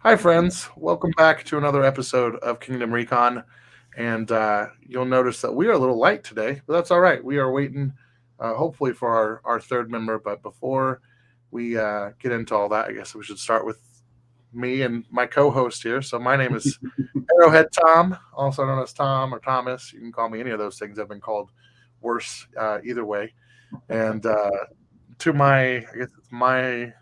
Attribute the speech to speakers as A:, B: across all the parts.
A: Hi, friends. Welcome back to another episode of Kingdom Recon. And you'll notice that we are a little light today, but that's all right. We are waiting, hopefully, for our third member. But before we get into all that, I guess we should start with me and my co host here. So, my name is Arrowhead Tom, also known as Tom or Thomas. You can call me any of those things. I've been called worse either way. And to my, I guess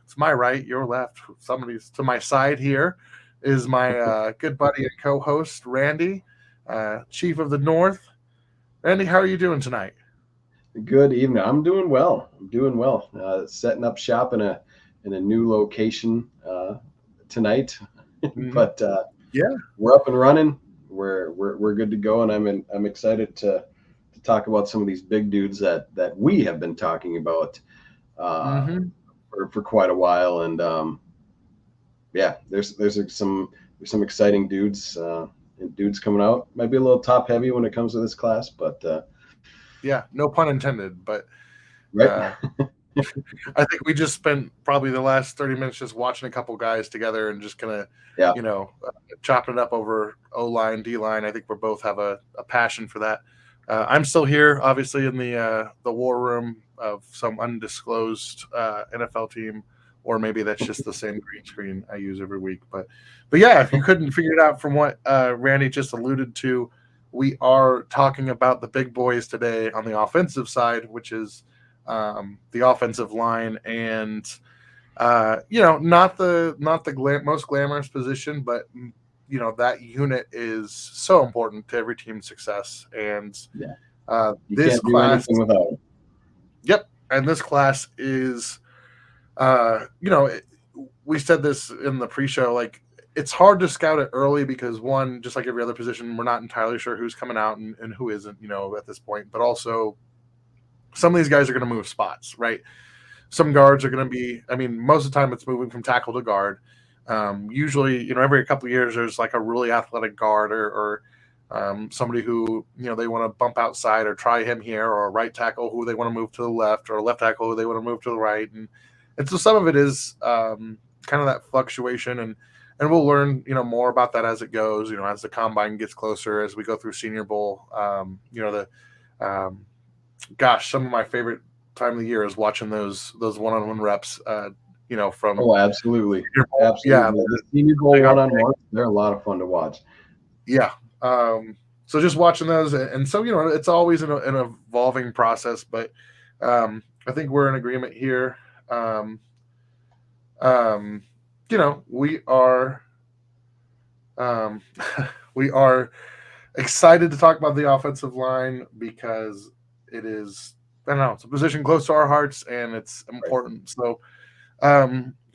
A: it's my right, your left. Somebody's to my side here is my good buddy and co-host Randy, Chief of the North. Randy, how are you doing tonight?
B: Good evening. I'm doing well. I'm doing well. Setting up shop in a new location tonight,
A: Hmm.
B: but
A: Yeah.
B: we're up and running. We're good to go, and I'm excited to talk about some of these big dudes that we have been talking about uh,
A: Hmm.
B: for quite a while. And yeah, there's some exciting dudes coming out. Might be a little top heavy when it comes to this class, but
A: Yeah. No pun intended, but
B: right.
A: uh, I think we just spent probably the last 30 minutes just watching a couple guys together and just kind of,
B: Yeah.
A: chopping it up over O line, D line. I think we both have a passion for that. I'm still here, obviously, in the war room of some undisclosed NFL team, or maybe that's just the same green screen I use every week. But yeah, if you couldn't figure it out from what Randy just alluded to, we are talking about the big boys today on the offensive side, which is the offensive line, and not the most glamorous position, but that unit is so important to every team's success. And
B: Yeah. You
A: this
B: can't do
A: class,
B: anything without it.
A: yep, and this class is, uh, you know, it, we said this in the pre-show, like it's hard to scout it early because one, just like every other position, we're not entirely sure who's coming out and who isn't, at this point. But also, some of these guys are going to move spots, right? Some guards are going to be, I mean, most of the time it's moving from tackle to guard. Usually, every couple of years there's like a really athletic guard or somebody who, they want to bump outside or try him here, or a right tackle who they want to move to the left, or a left tackle who they want to move to the right. And so some of it is kind of that fluctuation. And we'll learn, more about that as it goes, as the combine gets closer, as we go through Senior Bowl. Um, gosh, some of my favorite time of the year is watching those one-on-one reps. From
B: Oh, absolutely,
A: Senior Bowl. Yeah,
B: absolutely. The Senior Bowl
A: they got
B: one-on-one, they're a lot of fun to watch.
A: yeah. So just watching those, and so it's always an evolving process, but I think we're in agreement here. Um, um, we are um, we are excited to talk about the offensive line because it is, I don't know, it's a position close to our hearts and it's
B: Right.
A: important. So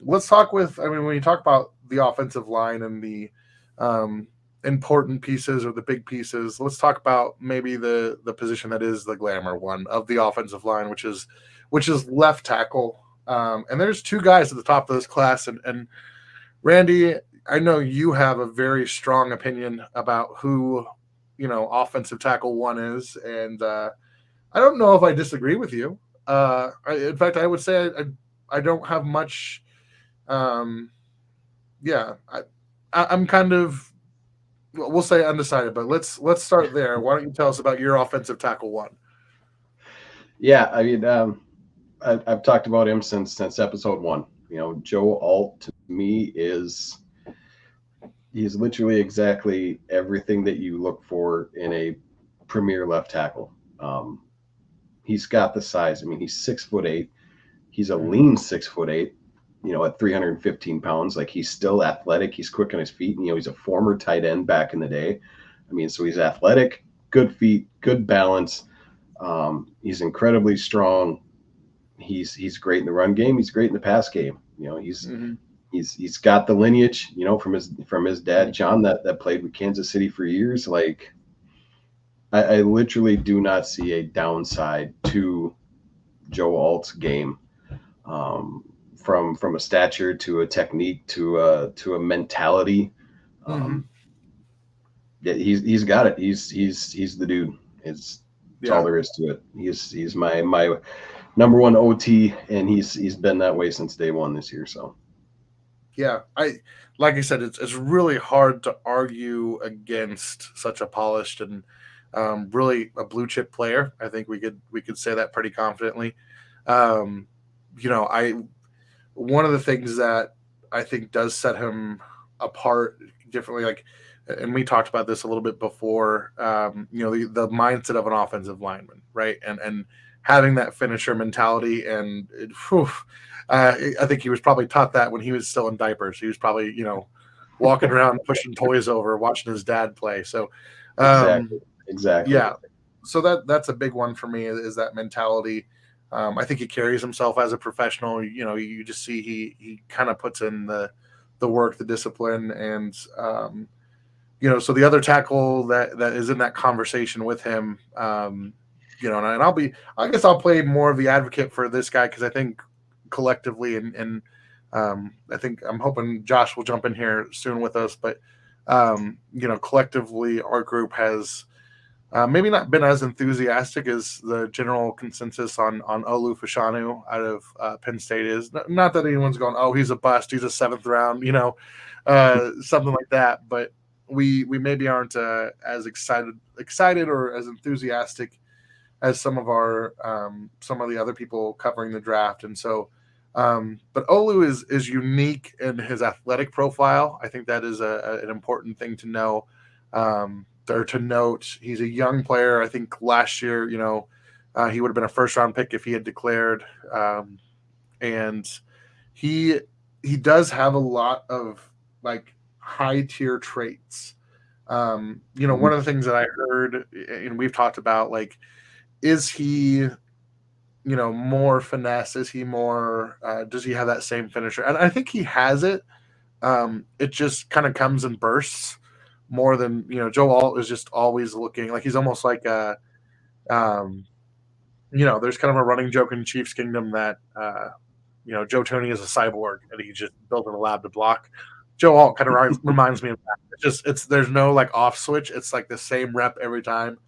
A: let's talk with, I mean, when you talk about the offensive line and the um, important pieces or the big pieces, let's talk about maybe the position that is the glamour one of the offensive line, which is left tackle. And there's two guys at the top of this class, and Randy, I know you have a very strong opinion about who offensive tackle one is, and I don't know if I disagree with you. In fact, I would say I don't have much. Um, yeah, I'm kind of, we'll say undecided, but let's start there. Why don't you tell us about your offensive tackle one?
B: Yeah, I mean, I've talked about him since episode one. Joe Alt to me he's literally exactly everything that you look for in a premier left tackle. Um, he's got the size. I mean, he's 6'8". He's a
A: Mm-hmm.
B: lean 6'8". At 315 pounds, like he's still athletic. He's quick on his feet. And, he's a former tight end back in the day. I mean, so he's athletic, good feet, good balance. He's incredibly strong. He's great in the run game. He's great in the pass game.
A: Mm-hmm.
B: He's got the lineage, from his dad John that played with Kansas City for years. Like I literally do not see a downside to Joe Alt's game, um, from a stature to a technique to a mentality.
A: Mm-hmm.
B: Um, yeah, he's got it. He's the dude. It's all
A: Yeah.
B: there is to it. He's my number one OT, and he's been that way since day one this year. So
A: Yeah, I like I said, it's really hard to argue against such a polished and really a blue chip player. I think we could say that pretty confidently. Um, I one of the things that I think does set him apart differently, like, and we talked about this a little bit before. The mindset of an offensive lineman, right, and having that finisher mentality, and I think he was probably taught that when he was still in diapers. He was probably walking around pushing toys over, watching his dad play. So, um,
B: Exactly. Exactly.
A: yeah, so that's a big one for me is that mentality. I think he carries himself as a professional. You just see he kind of puts in the work, the discipline, and so the other tackle that is in that conversation with him, and I guess I'll play more of the advocate for this guy because I think collectively and I think I'm hoping Josh will jump in here soon with us, but collectively our group has maybe not been as enthusiastic as the general consensus on Olu Fashanu out of Penn State is. Not that anyone's going, oh, he's a bust, he's a seventh round, something like that. But we maybe aren't as excited or as enthusiastic as some of the other people covering the draft, and so. But Olu is unique in his athletic profile. I think that is an important thing to know. Or to note, he's a young player. I think last year, he would have been a first round pick if he had declared. And he he does have a lot of like high tier traits.
B: Mhm.
A: One of the things that I heard and we've talked about, like, is he more finesse? Is he more? Does he have that same finisher? And I think he has it. It just kind of comes in bursts more than Joe Alt is just always looking like he's almost like a um, there's kind of a running joke in Chiefs Kingdom that Joe Tony is a cyborg and he just built in a lab to block. Joe Alt kind of reminds me of that. It's there's no like off switch. It's like the same rep every time.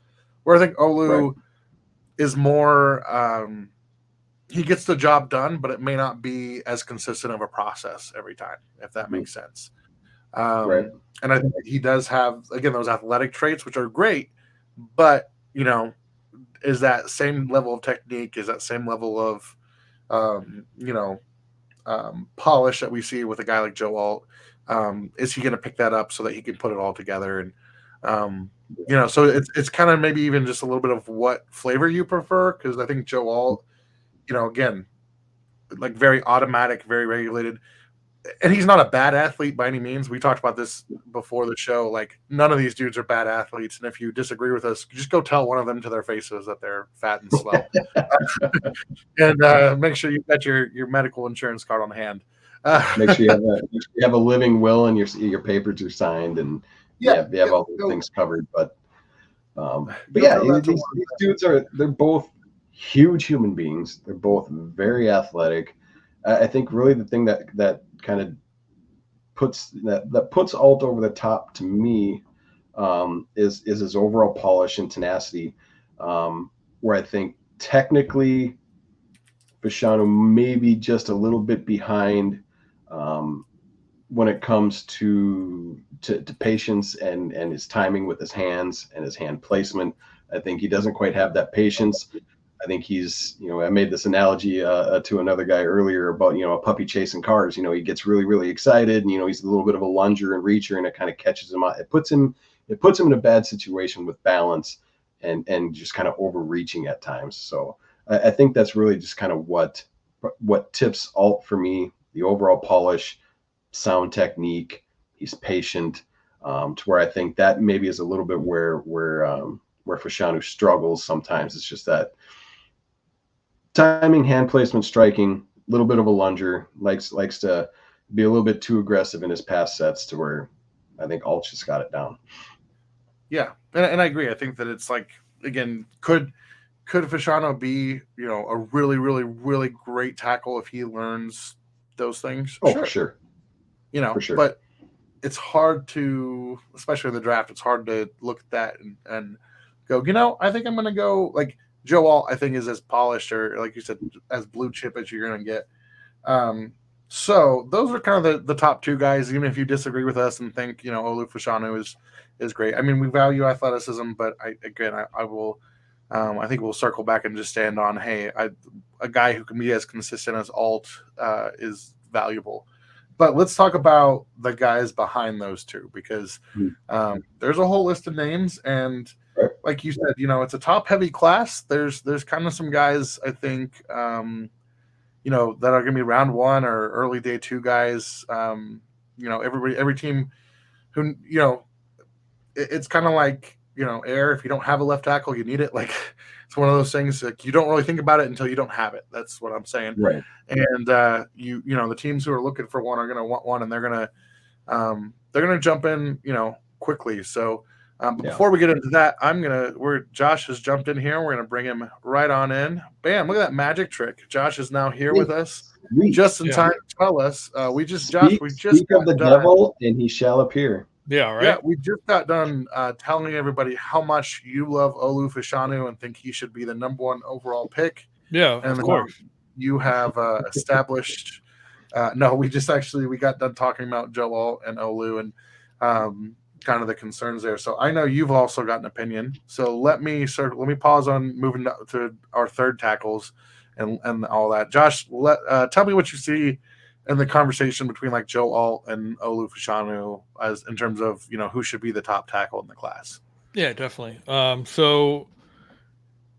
A: Where I think
B: Right.
A: Olu is more he gets the job done, but it may not be as consistent of a process every time, if that
B: Mhm.
A: makes sense.
B: Right.
A: And I think he does have again those athletic traits, which are great, but is that same level of technique, is that same level of um, you know polish that we see with a guy like Joe Alt? Is he going to pick that up so that he can put it all together? And um, so it's kind of maybe even just a little bit of what flavor you prefer, because I think Joe Alt, again, like very automatic, very regulated, and he's not a bad athlete by any means. We talked about this before the show. Like, none of these dudes are bad athletes, and if you disagree with us, just go tell one of them to their faces that they're fat and slow, and make sure you got your medical insurance card on hand.
B: Make sure you have a living will and your papers are signed and
A: Yeah,
B: you have
A: yep,
B: all those things covered. But
A: go
B: yeah,
A: tell that to
B: these dudes they're both huge human beings. They're both very athletic. I think really the thing that kind of puts Alt over the top to me is his overall polish and tenacity. Where I think technically Fashanu maybe just a little bit behind um, when it comes to patience and his timing with his hands and his hand placement. I think he doesn't quite have that patience. I think he's, I made this analogy to another guy earlier about, a puppy chasing cars. He gets really, really excited, and he's a little bit of a lunger and reacher, and it kind of catches him out. It puts him in a bad situation with balance and just kind of overreaching at times. So I think that's really just kind of what tips Alt for me. The overall polish, sound technique. He's patient, to where I think that maybe is a little bit where Fashanu struggles sometimes. It's just that timing, hand placement, striking, a little bit of a lunger, likes to be a little bit too aggressive in his pass sets to where I think Alt just got it down.
A: Yeah, and I agree. I think that it's like, again, could Fashano be a really really really great tackle if he learns those things?
B: Oh, for
A: Sure,
B: sure, for sure.
A: but it's hard to, especially in the draft, it's hard to look at that and go, I think I'm going to go like Joe Alt. I think is as polished or like you said, as blue chip as you're going to get. So those are kind of the top two guys. Even if you disagree with us and think Olu Fashanu is great. I mean, we value athleticism, but I will. I think we'll circle back and just stand on, hey, a guy who can be as consistent as Alt is valuable. But let's talk about the guys behind those two because
B: Mhm.
A: there's a whole list of names, and
B: Right.
A: like you said, it's a top heavy class. There's kind of some guys I think that are going to be round one or early day two guys. Every team who it's kind of like air. If you don't have a left tackle, you need it. Like it's one of those things like you don't really think about it until you don't have it. That's what I'm saying.
B: Right.
A: And the teams who are looking for one are going to want one, and they're gonna jump in quickly. So. But
B: Yeah.
A: before we get into that, where Josh has jumped in here. We're gonna bring him right on in. Bam! Look at that magic trick. Josh is now here with us,
B: Sweet.
A: just in
C: Yeah.
A: time to tell us. Josh,
B: Speak,
A: we just
B: speak of
A: got
B: the
A: done.
B: devil, and he shall appear.
C: Yeah,
A: Yeah,
C: right.
A: we just got done telling everybody how much you love Olu Fashanu and think he should be the number one overall pick.
C: Yeah,
A: And
C: of course.
A: you have established. No, we got done talking about Joel and Olu and kind of the concerns there. So I know you've also got an opinion. So let me pause on moving to our third tackles and all that. Josh, tell me what you see in the conversation between like Joe Alt and Olu Fashanu as in terms of who should be the top tackle in the class.
C: Yeah, definitely. So,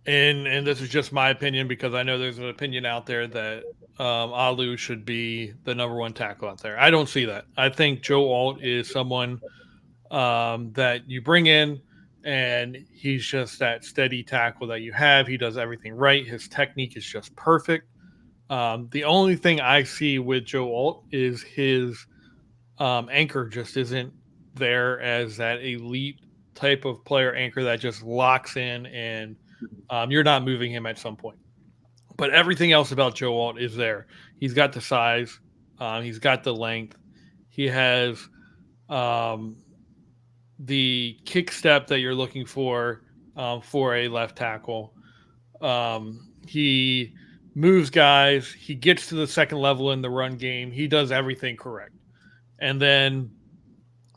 C: and this is just my opinion because I know there's an opinion out there that Alu should be the number one tackle out there. I don't see that. I think Joe Alt is someone that you bring in, and he's just that steady tackle that you have. He does everything right. His technique is just perfect. The only thing I see with Joe Alt is his anchor just isn't there as that elite type of player anchor that just locks in and you're not moving him at some point. But everything else about Joe Alt is there. He's got the size, he's got the length, he has um, the kick step that you're looking for a left tackle. He moves guys. He gets to the second level in the run game. He does everything correct. And then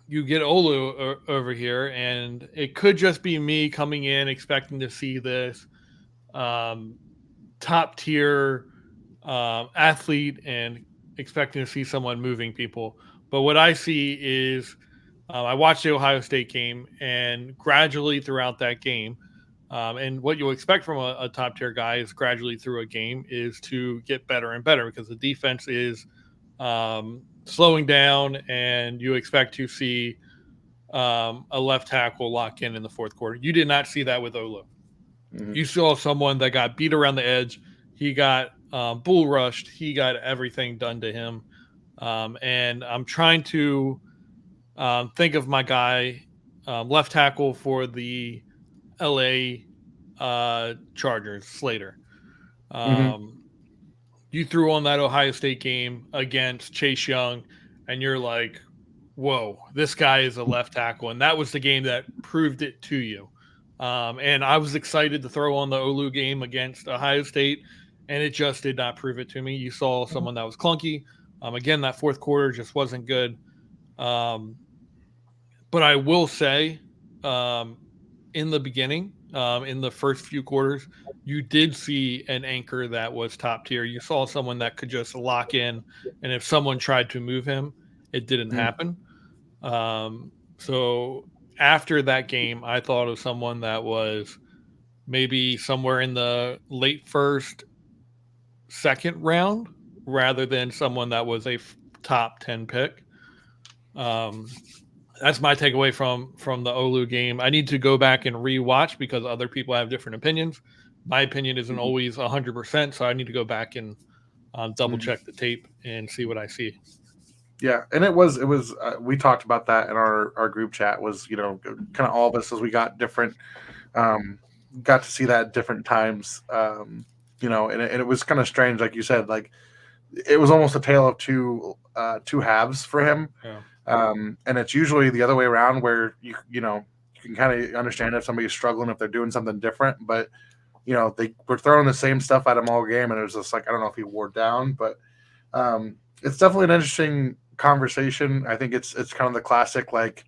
C: you get Olu over here, and it could just be me coming in expecting to see this um, top tier athlete and expecting to see someone moving people. But what I see is I watched the Ohio State game, and gradually throughout that game, and what you'll expect from a top tier guy is gradually through a game is to get better and better because the defense is slowing down, and you expect to see a left tackle lock in the fourth quarter. You did not see that with Olu.
A: Mm-hmm.
C: You saw someone that got beat around the edge. He got bull rushed. He got everything done to him. And I'm trying to think of my guy, left tackle for the LA Chargers, Slater. You threw on that Ohio State game against Chase Young, and you're like, whoa, this guy is a left tackle. And that was the game that proved it to you. And I was excited to throw on the Olu game against Ohio State, and it just did not prove it to me. You saw someone that was clunky. Again, that fourth quarter just wasn't good. But I will say, in the beginning, in the first few quarters, you did see an anchor that was top tier. You saw someone that could just lock in, and if someone tried to move him, it didn't happen. So after that game, I thought of someone that was maybe somewhere in the late first, second round, rather than someone that was a top 10 pick. That's my takeaway from the Olu game. I need to go back and rewatch because other people have different opinions. My opinion isn't always 100%, so I need to go back and double check the tape and see what I see.
A: Yeah, and it was we talked about that in our group chat. Was kind of all of us as we got different, got to see that at different times. And it was kind of strange, like you said, like it was almost a tale of two halves for him.
C: Yeah.
A: And it's usually the other way around where you can kind of understand if somebody's struggling if they're doing something different, but they were throwing the same stuff at him all game, and it was just like I don't know if he wore down, but it's definitely an interesting conversation. I think it's kind of the classic like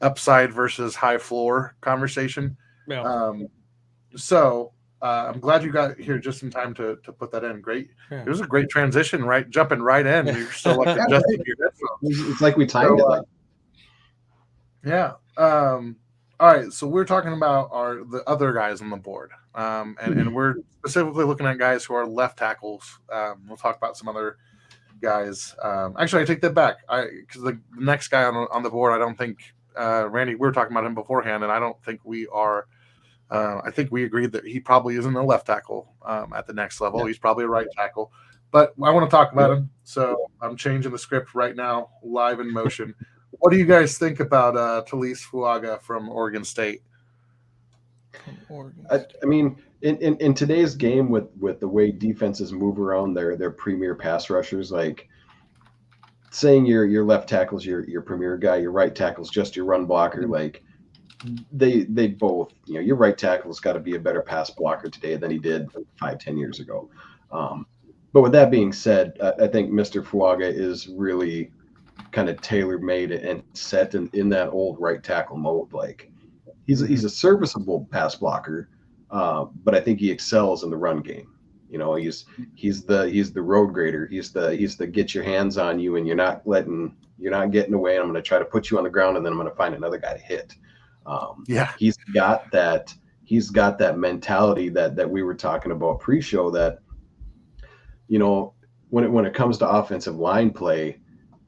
A: upside versus high floor conversation.
C: Yeah.
A: Um, so I'm glad you got here just in time to put that in. Great.
C: Yeah.
A: It was a great transition, right? Jumping right in. You're still like
B: Yeah,
A: adjusting
B: right.
A: your headphones.
B: It's like we timed
A: So
B: it. Like,
A: yeah. All right. So we're talking about the other guys on the board, and we're specifically looking at guys who are left tackles. We'll talk about some other guys. Actually, I take that back. Because the next guy on the board, I don't think Randy. We were talking about him beforehand, and I don't think we are. I think we agreed that he probably isn't a left tackle at the next level.
B: Yeah.
A: He's probably a right tackle. But I want to talk about him, so I'm changing the script right now, live in motion. What do you guys think about Talise Fuaga from Oregon State?
B: I mean, in today's game with the way defenses move around their premier pass rushers, like saying your left tackle's your premier guy, your right tackle's just your run blocker, like they both, your right tackle's got to be a better pass blocker today than he did 5-10 years ago. But with that being said, I think Mr. Fuaga is really kind of tailor made and set in that old right tackle mode. Like he's a serviceable pass blocker, but I think he excels in the run game. He's the road grader. He's the get your hands on you and you're not getting away. I'm going to try to put you on the ground and then I'm going to find another guy to hit. He's got that mentality that we were talking about pre-show that, when it comes to offensive line play,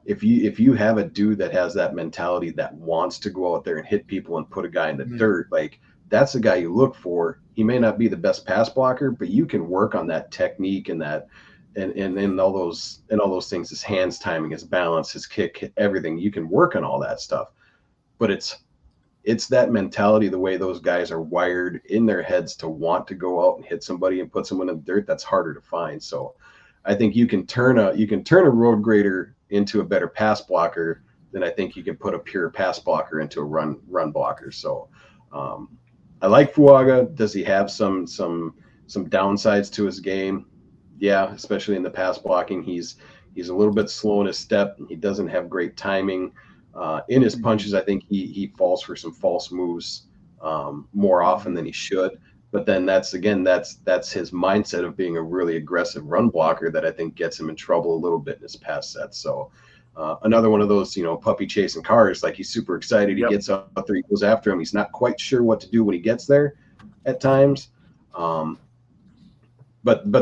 B: if you have a dude that has that mentality that wants to go out there and hit people and put a guy in the dirt, like that's the guy you look for. He may not be the best pass blocker, but you can work on that technique and that and all those things, his hands timing, his balance, his kick, everything. You can work on all that stuff. But it's that mentality, the way those guys are wired in their heads to want to go out and hit somebody and put someone in the dirt, that's harder to find. So I think you can turn a road grader into a better pass blocker than I think you can put a pure pass blocker into a run blocker. So I like Fuaga. Does he have some downsides to his game? Yeah, especially in the pass blocking. He's a little bit slow in his step. He doesn't have great timing. In his punches, I think he falls for some false moves more often than he should. But then that's his mindset of being a really aggressive run blocker that I think gets him in trouble a little bit in his pass set. So another one of those, puppy chasing cars, like he's super excited. He gets out there, he goes after him. He's not quite sure what to do when he gets there at times. But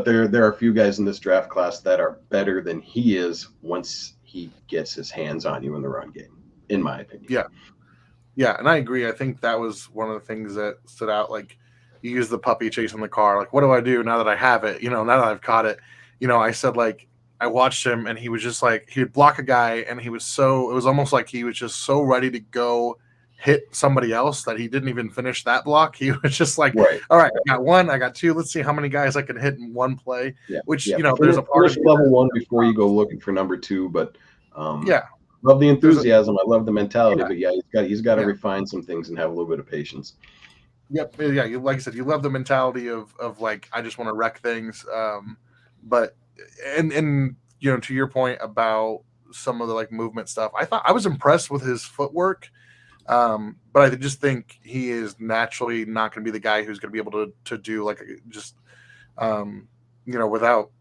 B: there are a few guys in this draft class that are better than he is once he gets his hands on you in the run game, in my opinion.
A: Yeah, and I agree. I think that was one of the things that stood out. Like, you use the puppy chasing the car. Like, what do I do now that I have it? Now that I've caught it. I said, like, I watched him and he was just like, he would block a guy and it was almost like he was just so ready to go hit somebody else that he didn't even finish that block. He was just like,
B: right.
A: All right, I got one, I got two. Let's see how many guys I can hit in one play. Which,
B: finish,
A: there's a part of
B: level one before you go looking for number two. But love the enthusiasm. I love the mentality. But he's got to refine some things and have a little bit of patience.
A: Yep. Yeah. Like I said, you love the mentality of like, I just want to wreck things. But to your point about some of the like movement stuff, I was impressed with his footwork. But I just think he is naturally not going to be the guy who's going to be able to do like just, without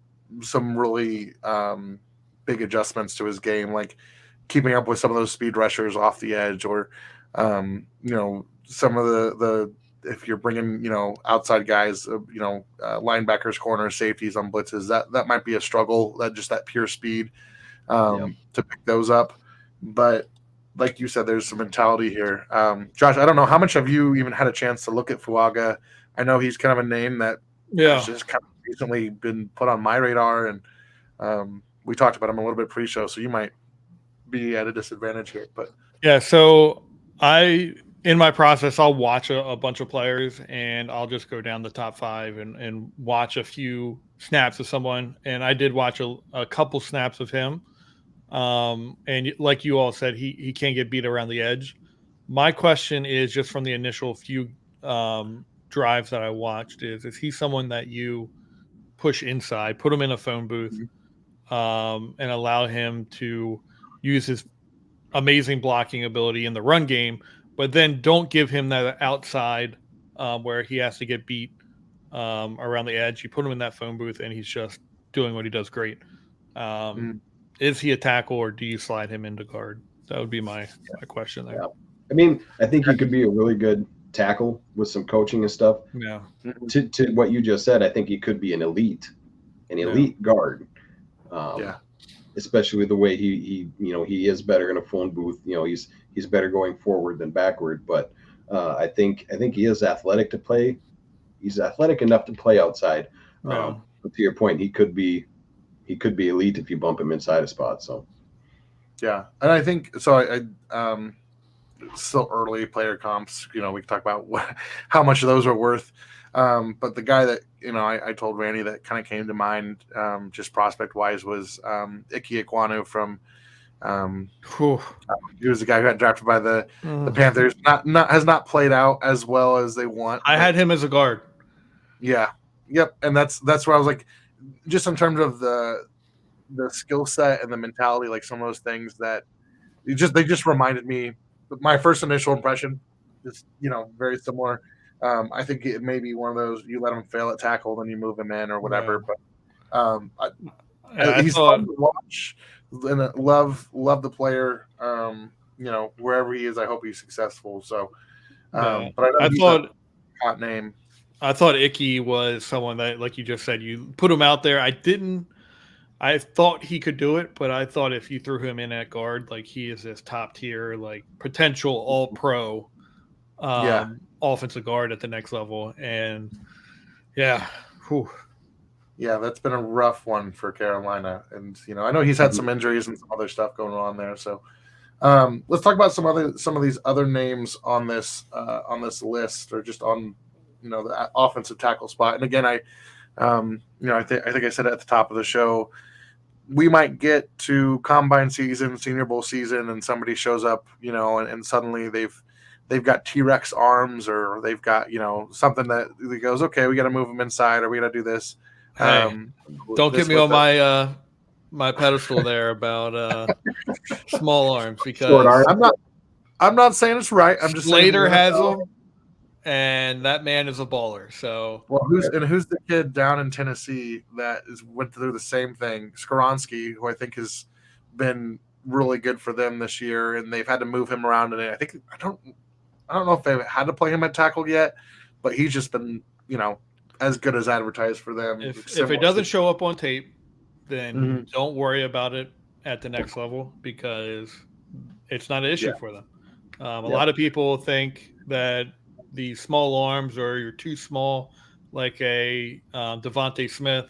A: some really big adjustments to his game, like keeping up with some of those speed rushers off the edge or, some of the if you're bringing, outside guys, linebackers, corners, safeties on blitzes, that might be a struggle, that pure speed to pick those up. But like you said, there's some mentality here. Josh, I don't know, how much have you even had a chance to look at Fuaga? I know he's kind of a name that has just kind of recently been put on my radar, and we talked about him a little bit pre-show, so you might be at a disadvantage here. But
C: so in my process, I'll watch a bunch of players and I'll just go down the top five and watch a few snaps of someone. And I did watch a couple snaps of him. And like you all said, he can't get beat around the edge. My question is, just from the initial few drives that I watched, is he someone that you push inside, put him in a phone booth, and allow him to use his amazing blocking ability in the run game, but then don't give him that outside where he has to get beat around the edge. You put him in that phone booth, and he's just doing what he does great.
A: Mm.
C: Is he a tackle, or do you slide him into guard? That would be my question there.
B: Yeah. I mean, I think he could be a really good tackle with some coaching and stuff.
C: Yeah.
B: To what you just said, I think he could be an elite guard. Especially the way he is better in a phone booth. He's better going forward than backward. But I think he is athletic to play. He's athletic enough to play outside.
C: Yeah.
B: But to your point, he could be elite if you bump him inside a spot. So
A: yeah, and I think so. I still early player comps. We can talk about how much of those are worth. But the guy that I told Randy that kind of came to mind, just prospect wise, was Ike Ekwonu from. He was the guy who got drafted by the Panthers. Has not played out as well as they want.
C: I had him as a guard.
A: Yeah. Yep. And that's where I was like, just in terms of the skill set and the mentality, like some of those things that they just reminded me. My first initial impression is very similar. I think it may be one of those you let him fail at tackle, then you move him in or whatever.
C: Yeah.
A: But he's fun to watch, and love the player. Wherever he is, I hope he's successful. So, but I thought hot name.
C: I thought Icky was someone that, like you just said, you put him out there. I thought he could do it, but I thought if you threw him in at guard, like he is this top tier, like potential all pro offensive guard at the next level. And yeah. Whew.
A: Yeah, that's been a rough one for Carolina. And, I know he's had some injuries and some other stuff going on there. So let's talk about some of these other names on this list, or just on, the offensive tackle spot. And again, I think I said it at the top of the show, we might get to combine season, Senior Bowl season, and somebody shows up, and suddenly they've got T-Rex arms, or they've got, something that goes, okay, we got to move them inside, or we got to do this.
C: Hey, don't get me on my pedestal there about small arms, because
A: I'm not saying it's right. I'm just
C: Slater
A: saying
C: has them, and that man is a baller. So
A: who's the kid down in Tennessee that went through the same thing? Skoronsky, who I think has been really good for them this year, and they've had to move him around. And I don't know if they've had to play him at tackle yet, but he's just been as good as advertised for them.
C: If it doesn't show up on tape, then don't worry about it at the next level, because it's not an issue for them. A lot of people think that the small arms, or you're too small, like a Devontae Smith.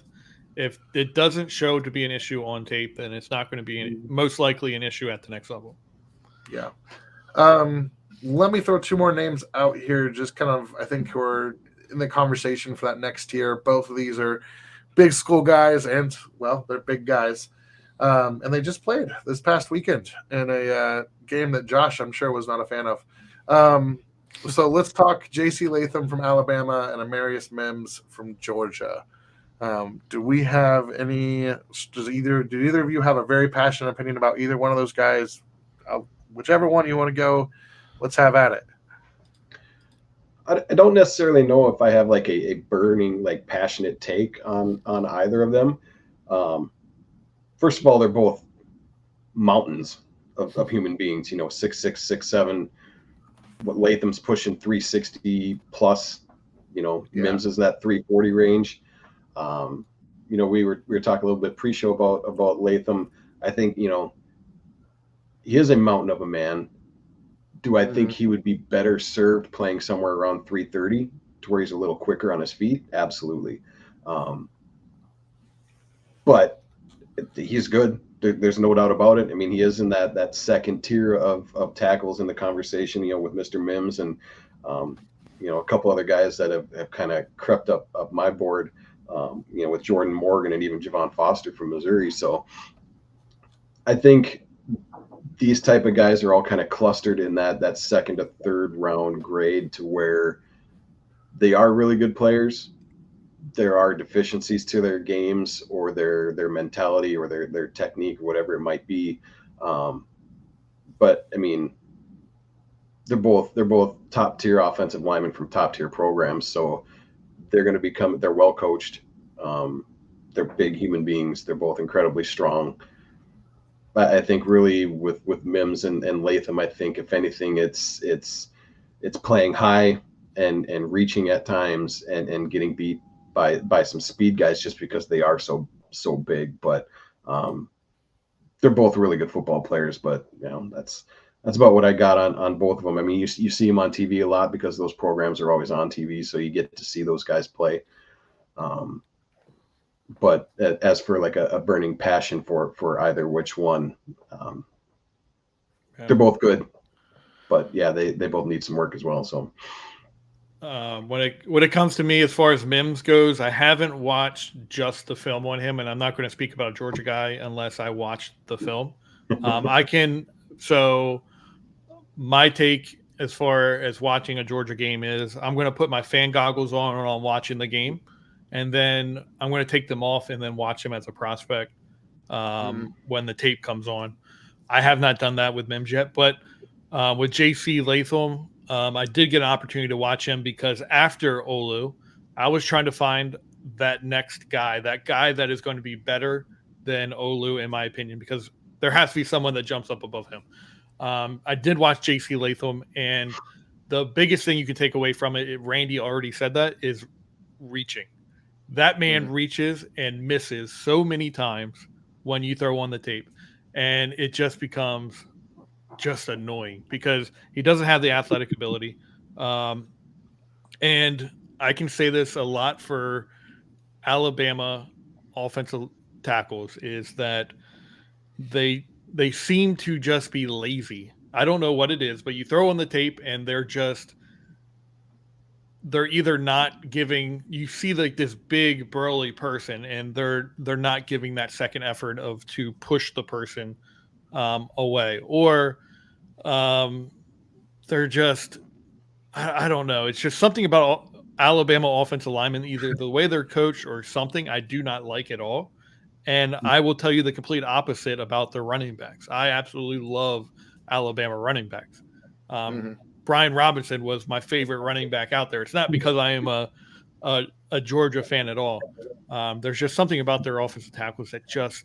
C: If it doesn't show to be an issue on tape, then it's not going to be most likely an issue at the next level.
A: Yeah. Let me throw two more names out here. Just kind of, I think we're in the conversation for that next tier. Both of these are big school guys, and they're big guys. And they just played this past weekend in a game that Josh, I'm sure, was not a fan of. So let's talk J.C. Latham from Alabama and Amarius Mims from Georgia. Do we have any? Do either of you have a very passionate opinion about either one of those guys? Whichever one you want to go, let's have at it.
B: I don't necessarily know if I have like a burning, like passionate take on either of them. First of all, they're both mountains of human beings. 6'6", 6'7". What Latham's pushing 360 plus. Mims is that 340 range. We were talking a little bit pre-show about Latham. I think he is a mountain of a man. Do I think he would be better served playing somewhere around 330 to where he's a little quicker on his feet? Absolutely. But he's good. There's no doubt about it. I mean, he is in that second tier of tackles in the conversation, with Mr. Mims and, a couple other guys that have kind of crept up my board, with Jordan Morgan and even Javon Foster from Missouri. So I think these type of guys are all kind of clustered in that second to third round grade, to where they are really good players, there are deficiencies to their games or their mentality or their technique or whatever it might be. But I mean, they're both top tier offensive linemen from top tier programs, so they're well coached. Um, they're big human beings. They're both incredibly strong. But I think really with Mims and Latham, I think if anything, it's playing high and reaching at times and getting beat by some speed guys just because they are so big. But um, they're both really good football players. But that's about what I got on both of them. I mean, you see them on TV a lot because those programs are always on TV, so you get to see those guys play. Um, but as for like a burning passion for either which one, um, they're both good. But yeah, they both need some work as well. So
C: When it comes to me as far as Mims goes, I haven't watched just the film on him, and I'm not going to speak about a Georgia guy unless I watched the film. I can so my take as far as watching a Georgia game is I'm going to put my fan goggles on and I'm watching the game, and then I'm going to take them off and then watch him as a prospect when the tape comes on. I have not done that with Mims yet, but with JC Latham, I did get an opportunity to watch him because after Olu, I was trying to find that next guy, that guy that is going to be better than Olu, in my opinion, because there has to be someone that jumps up above him. I did watch JC Latham, and the biggest thing you can take away from it, Randy already said that, is reaching. That man reaches and misses so many times when you throw on the tape, and it just becomes just annoying because he doesn't have the athletic ability. And I can say this a lot for Alabama offensive tackles is that they seem to just be lazy. I don't know what it is, but you throw on the tape and they're either not giving, you see like this big burly person and they're not giving that second effort of to push the person away, or they're just I don't know. It's just something about Alabama offensive linemen, either the way they're coached or something I do not like at all. And I will tell you the complete opposite about their running backs. I absolutely love Alabama running backs. Brian Robinson was my favorite running back out there. It's not because I am a Georgia fan at all. There's just something about their offensive tackles that just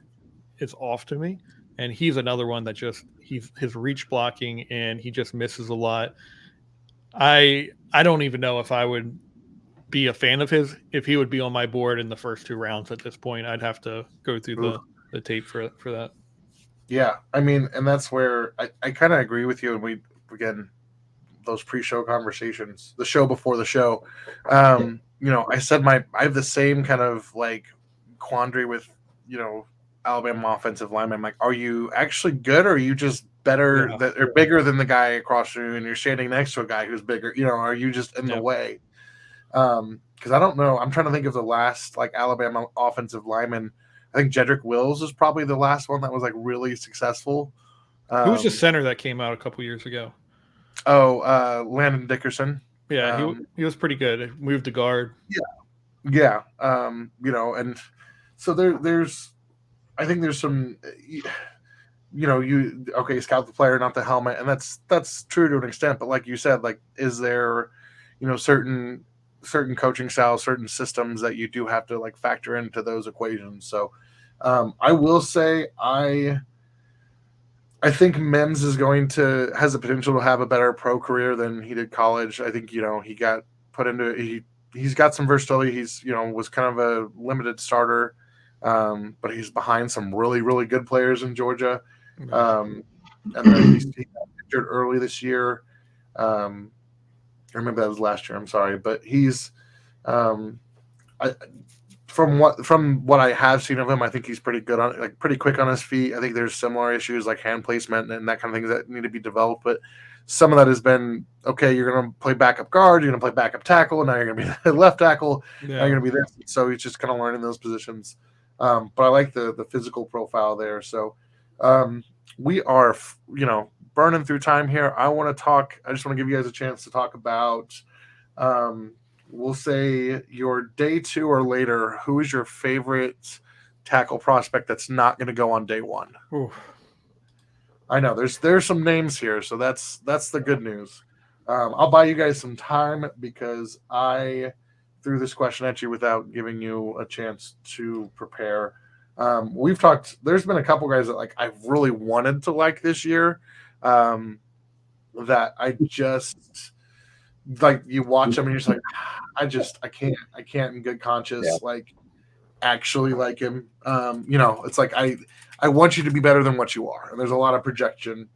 C: is off to me. And he's another one that just his reach blocking and he just misses a lot. I don't even know if I would be a fan of his if he would be on my board in the first two rounds at this point. I'd have to go through the tape for that.
A: Yeah, I mean, and that's where I kind of agree with you. And we again those pre-show conversations, the show before the show. I said I have the same kind of like quandary with Alabama offensive linemen. I'm like, are you actually good, or are you just better or bigger than the guy across from you, and you're standing next to a guy who's bigger? Are you just in the way? Because I don't know. I'm trying to think of the last like Alabama offensive lineman. I think Jedrick Wills is probably the last one that was like really successful.
C: Who was the center that came out a couple years ago?
A: Landon Dickerson.
C: Yeah, he was pretty good. Moved to guard.
A: Yeah. And so there's I think there's some scout the player, not the helmet, and that's true to an extent. But like you said, like is there certain coaching styles, certain systems that you do have to like factor into those equations. So I will say I think Mims has the potential to have a better pro career than he did college. I think he got put into he's got some versatility. He's was kind of a limited starter, but he's behind some really really good players in Georgia. And then he got injured early this year. I remember that was last year. I'm sorry, but he's from what I have seen of him, I think he's pretty good pretty quick on his feet. I think there's similar issues like hand placement and that kind of things that need to be developed. But some of that has been okay. You're going to play backup guard. You're going to play backup tackle. Now you're going to be left tackle. Yeah. Now you're going to be this. So he's just kind of learning those positions. But I like the physical profile there. So we are burning through time here. I just want to give you guys a chance to talk about we'll say your day 2 or later, who is your favorite tackle prospect that's not going to go on day 1?
C: Ooh.
A: I know there's some names here, so that's the good news. I'll buy you guys some time because I threw this question at you without giving you a chance to prepare. We've talked. There's been a couple guys that like I've really wanted to like this year. That I just like. You watch them and you're just like, I can't in good
B: Yeah.
A: conscience like actually like him. It's like I want you to be better than what you are, and there's a lot of projection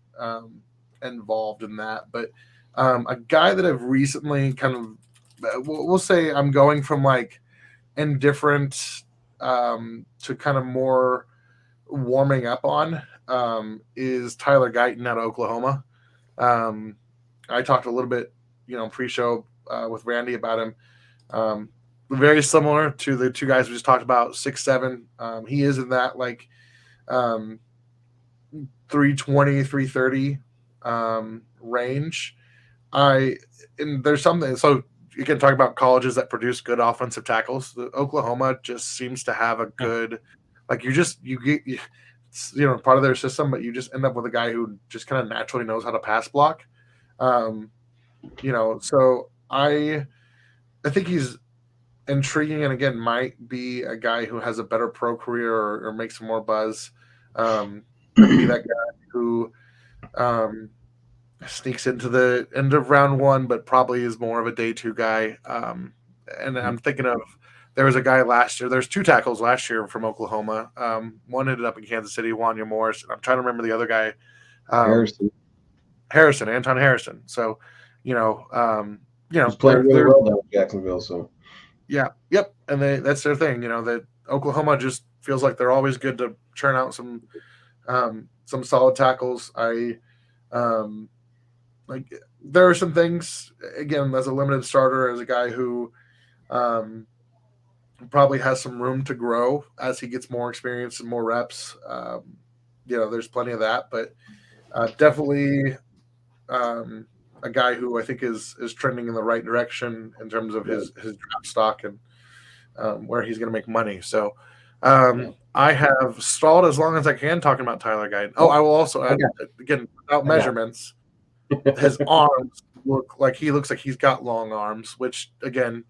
A: involved in that. But a guy that I've recently kind of, we'll say, I'm going from like indifferent to kind of more warming up on is Tyler Guyton out of Oklahoma. Um, I talked a little bit, pre-show with Randy about him. Very similar to the two guys we just talked about, 6'7". He is in that like um, 320, 330 range. And there's something. So you can talk about colleges that produce good offensive tackles. Oklahoma just seems to have a good, like you get part of their system, but you just end up with a guy who just kind of naturally knows how to pass block. So I think he's intriguing, and again might be a guy who has a better pro career or makes some more buzz. Could be that guy who um, sneaks into the end of round 1, but probably is more of a day 2 guy. And I'm thinking of there was a guy last year. There's 2 tackles last year from Oklahoma. One ended up in Kansas City, Wanya Morris. And I'm trying to remember the other guy, Anton Harrison. So,
B: He's playing really well down in Jacksonville. So
A: yeah, yep, and that's their thing. That Oklahoma just feels like they're always good to churn out some solid tackles. Like there are some things again as a limited starter, as a guy who probably has some room to grow as he gets more experience and more reps. There's plenty of that, but definitely a guy who I think is trending in the right direction in terms of his draft stock and where he's going to make money. So I have stalled as long as I can talking about Tyler Guyton. Oh, I will also add, again, without measurements, his arms looks like he's got long arms, which again,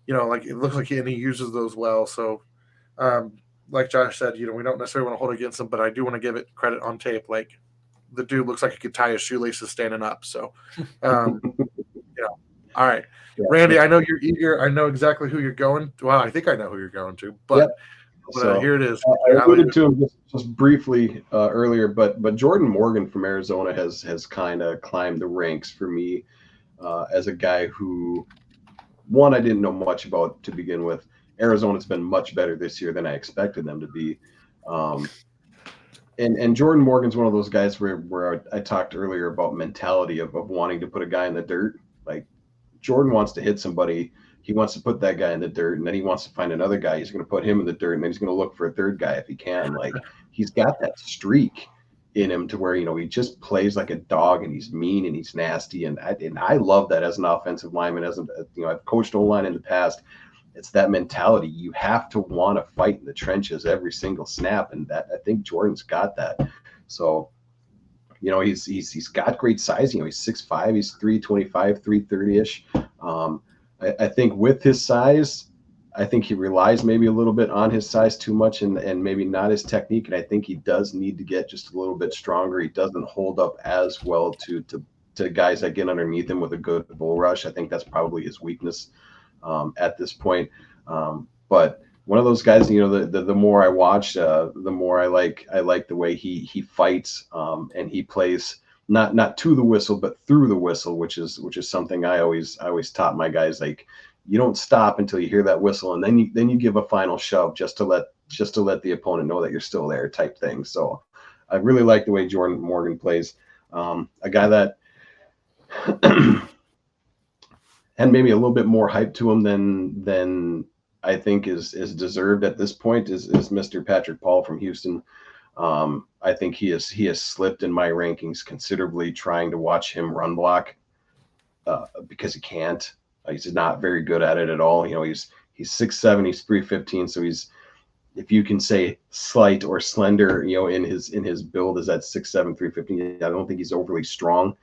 A: like it looks like he uses those well. So, like Josh said, we don't necessarily want to hold it against him, but I do want to give it credit on tape. Like the dude looks like he could tie his shoelaces standing up. So, all right, Randy, I know you're eager. I know exactly who you're going to. Well, I think I know who you're going to, but here it is.
B: I alluded to him just briefly earlier, but Jordan Morgan from Arizona has kind of climbed the ranks for me as a guy who, one, I didn't know much about to begin with. Arizona's been much better this year than I expected them to be. And Jordan Morgan's one of those guys where I talked earlier about mentality of wanting to put a guy in the dirt. Like Jordan wants to hit somebody. He wants to put that guy in the dirt, and then he wants to find another guy. He's going to put him in the dirt, and then he's going to look for a third guy if he can. Like he's got that streak in him to where, he just plays like a dog, and he's mean and he's nasty. And I love that as an offensive lineman. I've coached O-line in the past. It's that mentality. You have to want to fight in the trenches every single snap, and that I think Jordan's got that. So, he's got great size. He's 6'5", he's 325, 330-ish. I think with his size, I think he relies maybe a little bit on his size too much and maybe not his technique. And I think he does need to get just a little bit stronger. He doesn't hold up as well to guys that get underneath him with a good bull rush. I think that's probably his weakness at this point. But one of those guys, the more I watch, the more I like the way he fights and he plays not to the whistle, but through the whistle, which is something I always taught my guys. Like you don't stop until you hear that whistle, and then you give a final shove just to let the opponent know that you're still there, type thing. So I really like the way Jordan Morgan plays. A guy that had maybe a little bit more hype to him than I think is deserved at this point is Mr. Patrick Paul from Houston. I think he has slipped in my rankings considerably trying to watch him run block because he can't. He's not very good at it at all. He's 6'7", he's 315, so he's, if you can say slight or slender, in his build is at 6'7", 315. I don't think he's overly strong.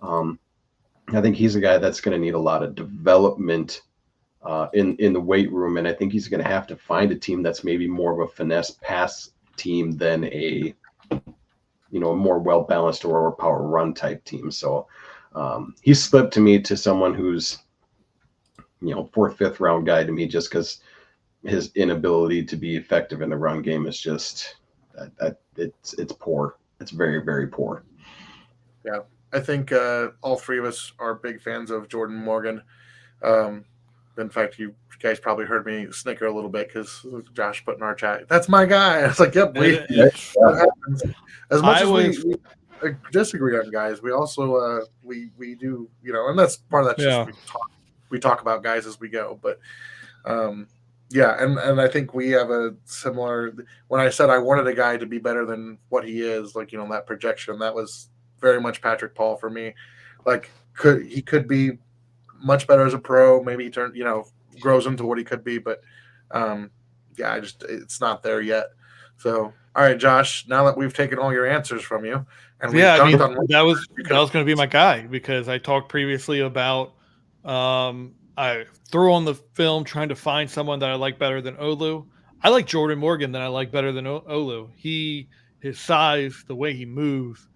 B: I think he's a guy that's going to need a lot of development in the weight room, and I think he's going to have to find a team that's maybe more of a finesse pass team than a more well balanced or power run type team. So he slipped to me to someone who's fourth, fifth round guy to me, just because his inability to be effective in the run game is just it's poor. It's very, very poor.
A: Yeah, I think all three of us are big fans of Jordan Morgan. In fact, you guys probably heard me snicker a little bit because Josh put in our chat, "That's my guy." I was like, "Yep, that happens." As much as we disagree on guys, we also we do, and that's part of that. Just we talk about guys as we go, but yeah, and I think we have a similar. When I said I wanted a guy to be better than what he is, like that projection, that was very much Patrick Paul for me. Like, he could be much better as a pro. Maybe he grows into what he could be, but yeah, it's not there yet. So, all right, Josh. Now that we've taken all your answers from you, and
C: that was going to be my guy, because I talked previously about I threw on the film trying to find someone that I like better than Olu. I like Jordan Morgan than I like better than Olu. His size, the way he moves,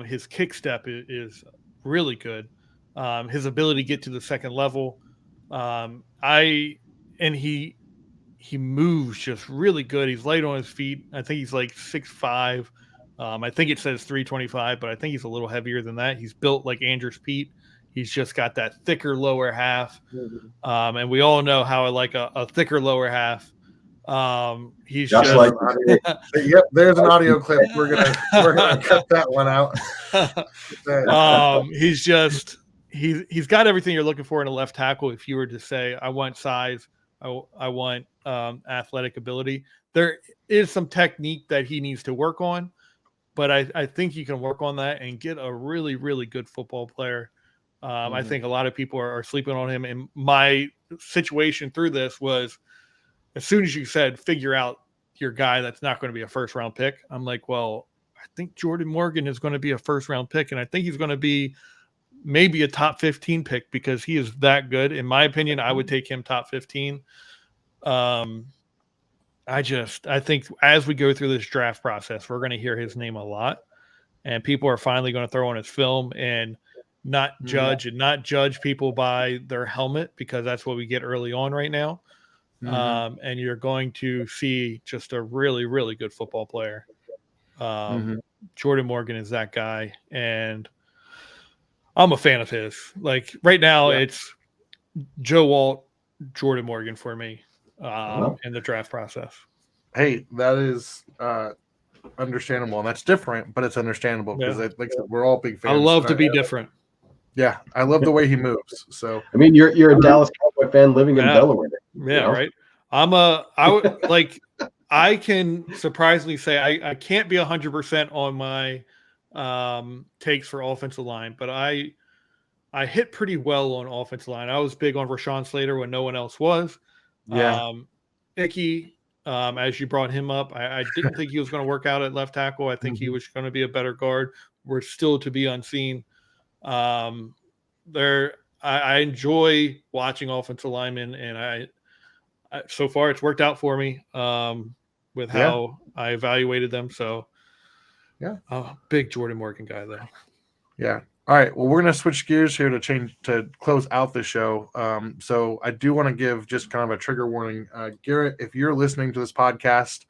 C: his kick step is really good. His ability to get to the second level, he moves just really good. He's light on his feet. I think he's like 6'5". I think it says 325, but I think he's a little heavier than that. He's built like Andrews Pete. He's just got that thicker lower half. And we all know how I like a thicker lower half. He's just
B: like
A: yep, there's an audio clip. We're gonna cut that one out.
C: He's got everything you're looking for in a left tackle. If you were to say, I want size, I want athletic ability, there is some technique that he needs to work on, but I think he can work on that and get a really, really good football player. I think a lot of people are sleeping on him. And my situation through this was, as soon as you said, figure out your guy that's not going to be a first round pick, I'm like, well, I think Jordan Morgan is going to be a first round pick. And I think he's going to be maybe a top 15 pick, because he is that good. In my opinion, I would take him top 15. I think as we go through this draft process, we're going to hear his name a lot, and people are finally going to throw on his film and not judge people by their helmet, because that's what we get early on right now. And you're going to see just a really, really good football player. Jordan Morgan is that guy, and I'm a fan of his. Like right now, it's Joe Walt, Jordan Morgan for me in the draft process.
A: Hey, that is understandable, and that's different, but it's understandable because, like I said, we're all big fans.
C: I love to be different.
A: Yeah, I love the way he moves. So
B: I mean, you're a Dallas Cowboy fan living in Delaware.
C: Yeah, right. I can surprisingly say I can't be 100% on my takes for offensive line, but I hit pretty well on offensive line. I was big on Rashawn Slater when no one else was.
A: Yeah.
C: Icky, as you brought him up, I didn't think he was going to work out at left tackle. I think he was going to be a better guard. We're still to be unseen. I enjoy watching offensive linemen, and I so far it's worked out for me with how I evaluated them. So big Jordan Morgan guy though.
A: Yeah. All right. Well, we're going to switch gears here to close out the show. So I do want to give just kind of a trigger warning. Garrett, if you're listening to this podcast,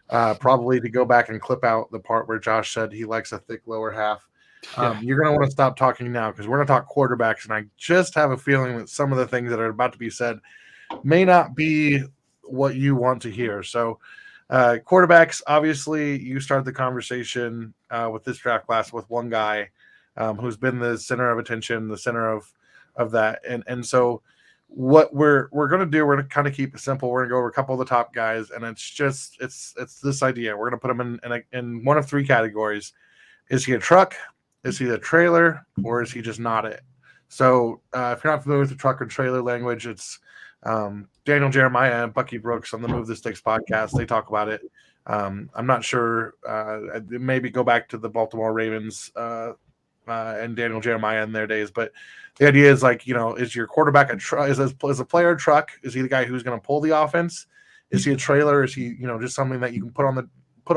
A: probably to go back and clip out the part where Josh said he likes a thick lower half. You're going to want to stop talking now, because we're going to talk quarterbacks, and I just have a feeling that some of the things that are about to be said may not be what you want to hear. So quarterbacks, obviously, you start the conversation with this draft class with one guy who's been the center of attention, the center of that. And so what we're going to do, we're going to kind of keep it simple. We're going to go over a couple of the top guys, and it's this idea. We're going to put them in one of three categories. Is he a truck? Is he a trailer? Or is he just not it? So if you're not familiar with the truck or trailer language, it's Daniel Jeremiah and Bucky Brooks on the Move the Sticks podcast. They talk about it. I'm not sure. Maybe go back to the Baltimore Ravens and Daniel Jeremiah in their days, but the idea is like, is your quarterback is a player a truck? Is he the guy who's going to pull the offense? Is he a trailer? Is he just something that you can put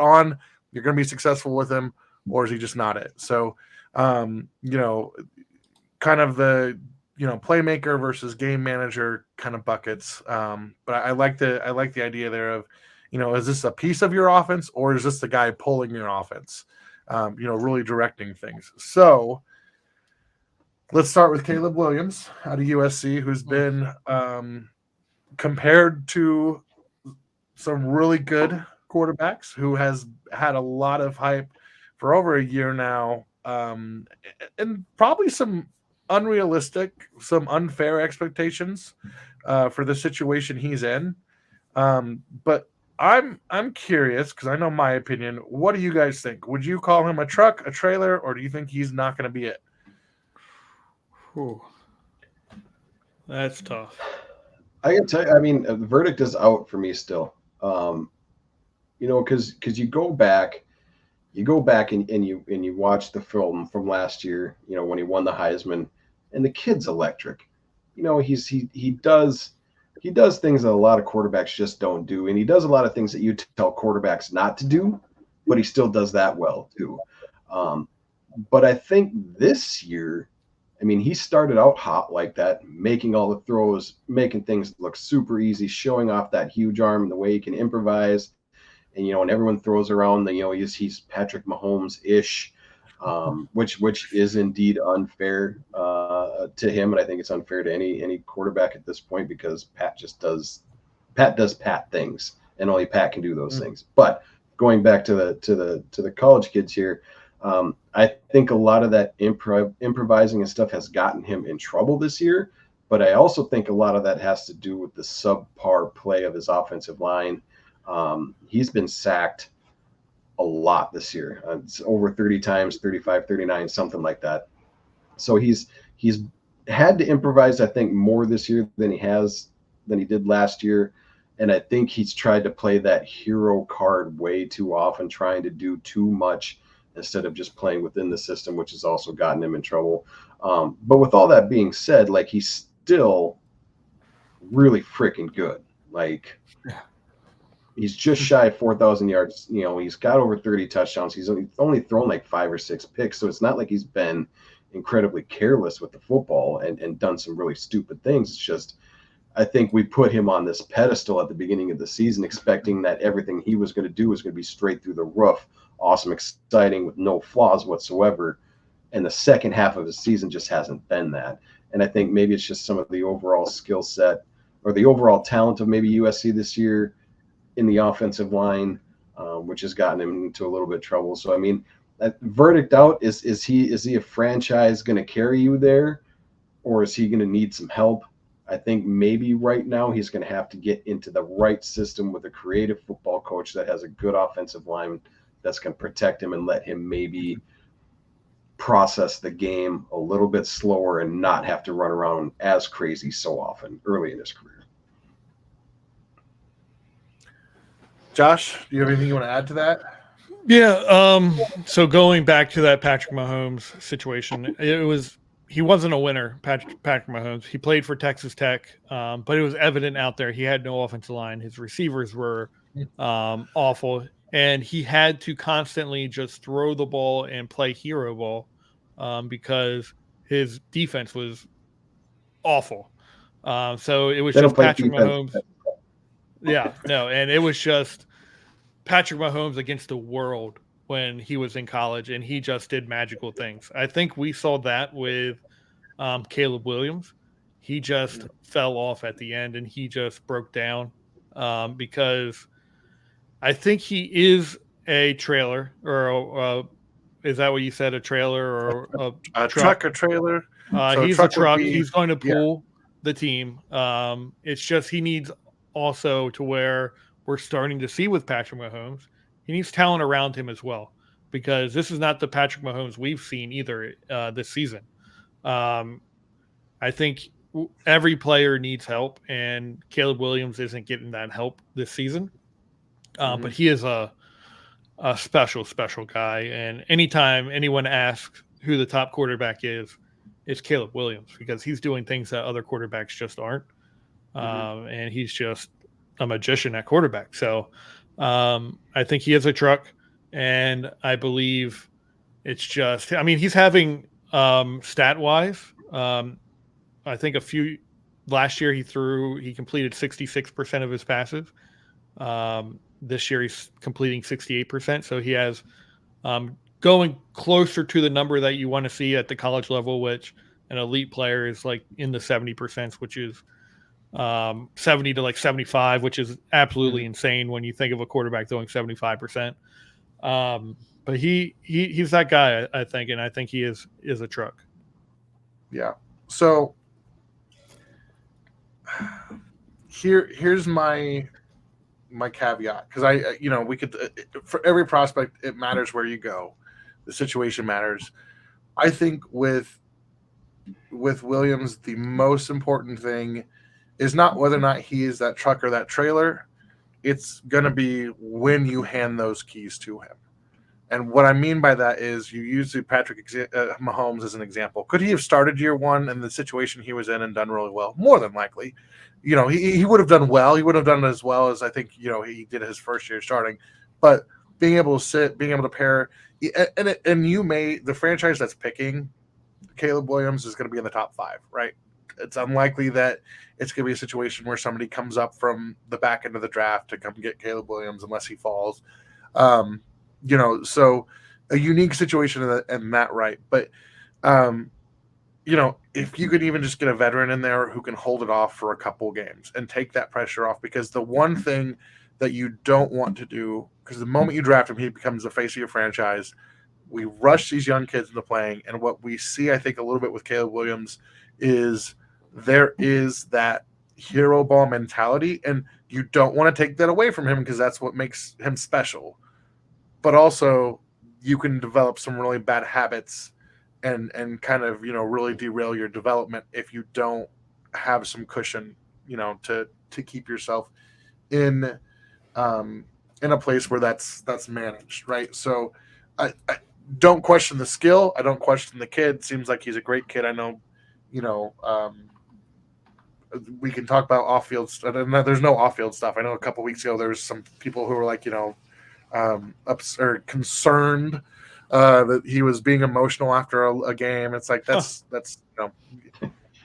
A: on? You're going to be successful with him, or is he just not it? So, kind of the playmaker versus game manager kind of buckets. But I like the idea there of, is this a piece of your offense, or is this the guy pulling your offense? Really directing things. So let's start with Caleb Williams out of USC, who's been compared to some really good quarterbacks, who has had a lot of hype for over a year now, and probably some unrealistic, some unfair expectations for the situation he's in. But I'm curious, because I know my opinion. What do you guys think? Would you call him a truck, a trailer, or do you think he's not going to be it?
C: Whew. That's tough.
B: I can tell you, I mean, the verdict is out for me still. Because you go back and you watch the film from last year, when he won the Heisman, and the kid's electric. He does things that a lot of quarterbacks just don't do, and he does a lot of things that you tell quarterbacks not to do, but he still does that well too. But I think this year, I mean, he started out hot like that, making all the throws, making things look super easy, showing off that huge arm and the way he can improvise. And everyone throws around he's Patrick Mahomes-ish, which is indeed unfair to him, and I think it's unfair to any quarterback at this point, because Pat does Pat things, and only Pat can do those things. But going back to the college kids here, I think a lot of that improvising and stuff has gotten him in trouble this year. But I also think a lot of that has to do with the subpar play of his offensive line. He's been sacked a lot this year. It's over 30 times, 35, 39, something like that. So he's had to improvise, I think, more this year than he did last year. And I think he's tried to play that hero card way too often, trying to do too much instead of just playing within the system, which has also gotten him in trouble. But with all that being said, like, he's still really freaking good. Like, he's just shy of 4,000 yards. He's got over 30 touchdowns. He's only thrown like 5 or 6 picks. So it's not like he's been incredibly careless with the football and done some really stupid things. It's just, I think we put him on this pedestal at the beginning of the season, expecting that everything he was going to do was going to be straight through the roof, awesome, exciting, with no flaws whatsoever. And the second half of the season just hasn't been that. And I think maybe it's just some of the overall skill set or the overall talent of maybe USC this year in the offensive line, which has gotten him into a little bit of trouble. So, I mean, that verdict out, is he a franchise going to carry you there, or is he going to need some help? I think maybe right now he's going to have to get into the right system with a creative football coach that has a good offensive line that's going to protect him and let him maybe process the game a little bit slower and not have to run around as crazy so often early in his career.
A: Josh, do you have anything you want to add to that?
C: Yeah. So going back to that Patrick Mahomes situation, he wasn't a winner, Patrick Mahomes. He played for Texas Tech, but it was evident out there he had no offensive line. His receivers were awful, and he had to constantly just throw the ball and play hero ball because his defense was awful. So it was just Patrick Mahomes. Yeah, no, and it was just Patrick Mahomes against the world when he was in college, and he just did magical things. I think we saw that with Caleb Williams. He just fell off at the end, and he just broke down because I think he is a trailer, or is that what you said, a trailer or
A: a truck or trailer?
C: He's a truck. He's going to pull the team. It's just he needs also to where we're starting to see with Patrick Mahomes, he needs talent around him as well, because this is not the Patrick Mahomes we've seen either this season. I think every player needs help, and Caleb Williams isn't getting that help this season. But he is a special, special guy. And anytime anyone asks who the top quarterback is, it's Caleb Williams because he's doing things that other quarterbacks just aren't. And he's just a magician at quarterback. So I think he is a truck. And I believe it's just, I mean, he's having stat wise, I think last year he completed 66% of his passes. This year he's completing 68%. So he has going closer to the number that you want to see at the college level, which an elite player is like in the 70%, which is 70 to like 75, which is absolutely insane when you think of a quarterback throwing 75%. But he's that guy, I think, and I think he is a truck.
A: Yeah. So here's my caveat, because we could, for every prospect, it matters where you go, the situation matters. I think with Williams, the most important thing is not whether or not he is that truck or that trailer. It's going to be when you hand those keys to him. And what I mean by that is you use Patrick Mahomes as an example. Could he have started year one in the situation he was in and done really well? More than likely. He would have done well. He would have done as well as I think, he did his first year starting. But being able to sit, being able to pair, and the franchise that's picking Caleb Williams is going to be in the top 5, right? It's unlikely that it's going to be a situation where somebody comes up from the back end of the draft to come get Caleb Williams unless he falls. So a unique situation in that, right? But, if you could even just get a veteran in there who can hold it off for a couple games and take that pressure off, because the one thing that you don't want to do, because the moment you draft him, he becomes the face of your franchise. We rush these young kids into playing, and what we see, I think, a little bit with Caleb Williams is there is that hero ball mentality, and you don't want to take that away from him because that's what makes him special. But also, you can develop some really bad habits and kind of really derail your development if you don't have some cushion to keep yourself in a place where that's managed, right? So I don't question the skill. I don't question the kid. Seems like he's a great kid. I know, we can talk about off-field stuff. There's no off-field stuff. I know a couple weeks ago there's some people who were like, concerned that he was being emotional after a game. It's like that's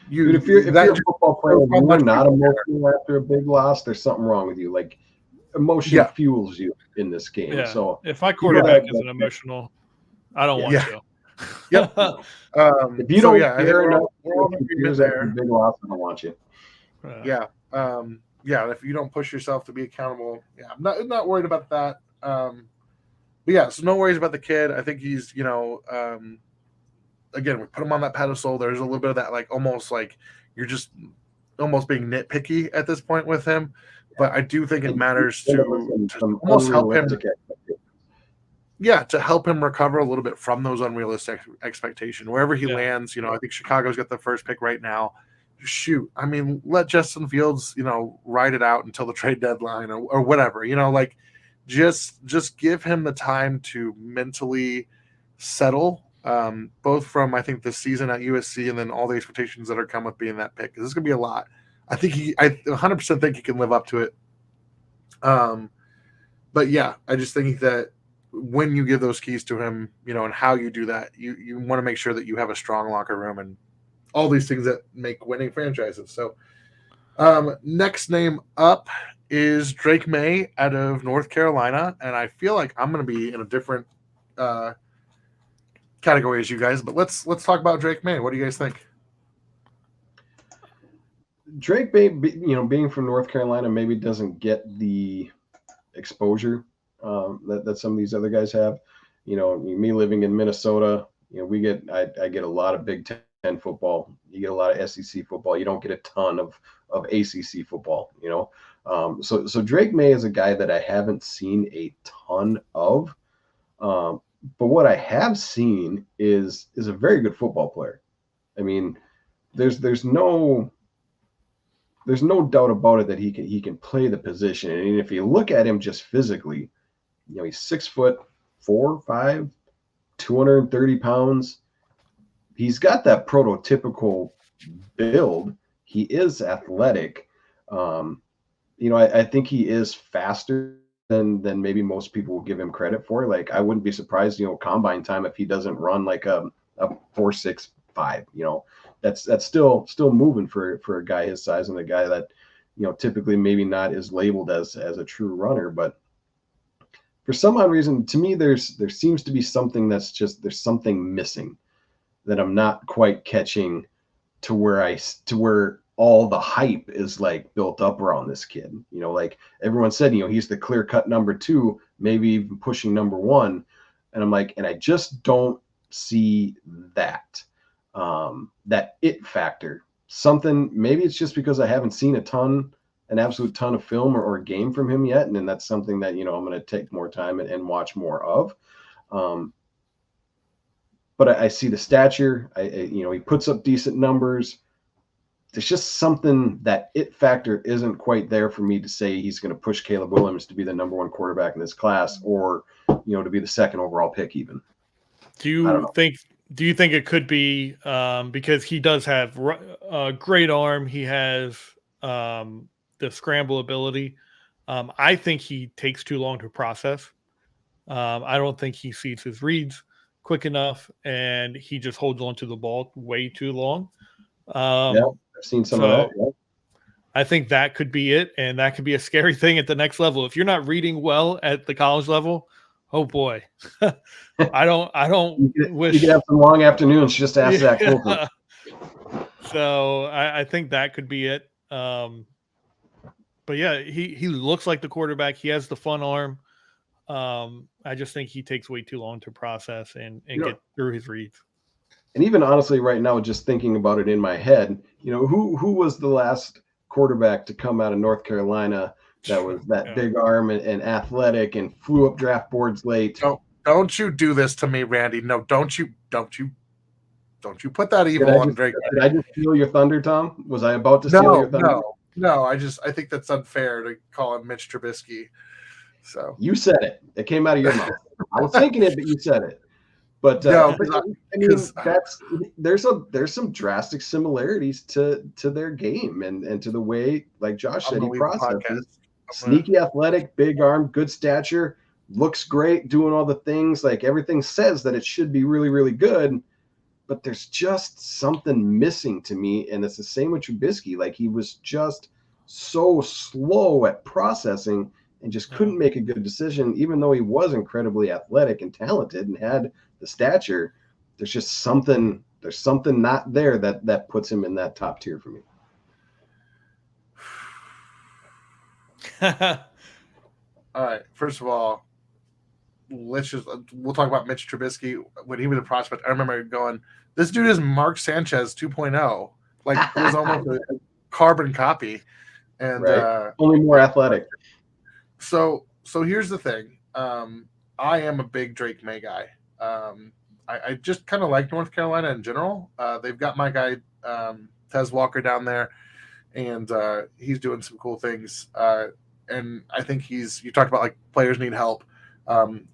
B: Dude, if you're a football player and you're not emotional after a big loss, there's something wrong with you. Like emotion fuels you in this game.
C: Yeah.
B: So
C: if my quarterback isn't emotional, I don't want to.
A: Yep.
B: If you don't care enough,
A: there.
B: Big loss, I don't want you.
A: If you don't push yourself to be accountable, I'm not worried about that. So no worries about the kid. I think he's, again, we put him on that pedestal. There's a little bit of that, like almost like you're just almost being nitpicky at this point with him. But I do think it matters to almost help him. To help him recover a little bit from those unrealistic expectations. Wherever he lands, I think Chicago's got the first pick right now. Shoot, I mean, let Justin Fields, ride it out until the trade deadline or whatever, just give him the time to mentally settle, both from, I think, the season at USC and then all the expectations that are come with being that pick. This is going to be a lot. I 100% think he can live up to it. But I just think that when you give those keys to him, and how you do that, you want to make sure that you have a strong locker room and all these things that make winning franchises. So next name up is Drake May out of North Carolina. And I feel like I'm going to be in a different category as you guys, but let's talk about Drake May. What do you guys think?
B: Drake May, being from North Carolina, maybe doesn't get the exposure that some of these other guys have. Me living in Minnesota, I get a lot of Big Ten football. You get a lot of SEC football. You don't get a ton of ACC football. So Drake May is a guy that I haven't seen a ton of, but what I have seen is a very good football player. I mean, there's no doubt about it that he can play the position. And if you look at him just physically, he's 6'4", 5", 230 pounds. He's got that prototypical build. He is athletic. I think he is faster than maybe most people will give him credit for. Like, I wouldn't be surprised, combine time, if he doesn't run like a 4.65. That's still moving for a guy his size, and a guy that typically maybe not is labeled as a true runner. But for some odd reason, to me, there seems to be something there's something missing that I'm not quite catching to where all the hype is like built up around this kid. Like everyone said, he's the clear cut number 2, maybe even pushing number 1. And I'm like, and I just don't see that, that it factor. Something, maybe it's just because I haven't seen an absolute ton of film or game from him yet. And then that's something that, I'm going to take more time and watch more of. But I see the stature. He puts up decent numbers. There's just something, that it factor isn't quite there for me to say he's going to push Caleb Williams to be the number 1 quarterback in this class, or to be the 2nd overall pick even.
C: Do you think it could be because he does have a great arm? He has the scramble ability. I think he takes too long to process. I don't think he sees his reads quick enough, and he just holds on to the ball way too long.
B: Yeah, I've seen some of that. Yeah.
C: I think that could be it, and that could be a scary thing at the next level. If you're not reading well at the college level, oh boy. I don't wish
B: you could have some long afternoons just ask Zach Wilson.
C: So I think that could be it. But yeah, he looks like the quarterback. He has the fun arm. I just think he takes way too long to process and get through his reads.
B: And even honestly, right now, just thinking about it in my head, who was the last quarterback to come out of North Carolina that was that big arm and athletic and flew up draft boards late?
A: Don't you do this to me, Randy. No, don't you put that evil on Drake.
B: Did I just steal your thunder, Tom? Was I about to steal your thunder?
A: No. I think that's unfair to call him Mitch Trubisky. So
B: you said it. It came out of your mouth. I was thinking it, but you said it. But there's some drastic similarities to their game and to the way, like Josh said, he processes. Sneaky, athletic, big arm, good stature, looks great, doing all the things. Like, everything says that it should be really, really good. But there's just something missing to me, and it's the same with Trubisky. Like, he was just so slow at processing and just couldn't make a good decision, even though he was incredibly athletic and talented and had the stature. There's just something. There's something not there that puts him in that top tier for me.
A: All right. First of all, we'll talk about Mitch Trubisky. When he was a prospect, I remember going, this dude is Mark Sanchez 2.0. Like, it was almost a carbon copy. And
B: only more athletic.
A: So here's the thing. I am a big Drake May guy. I just kind of like North Carolina in general. They've got my guy Tez Walker down there, and he's doing some cool things. And I think you talked about, like, players need help.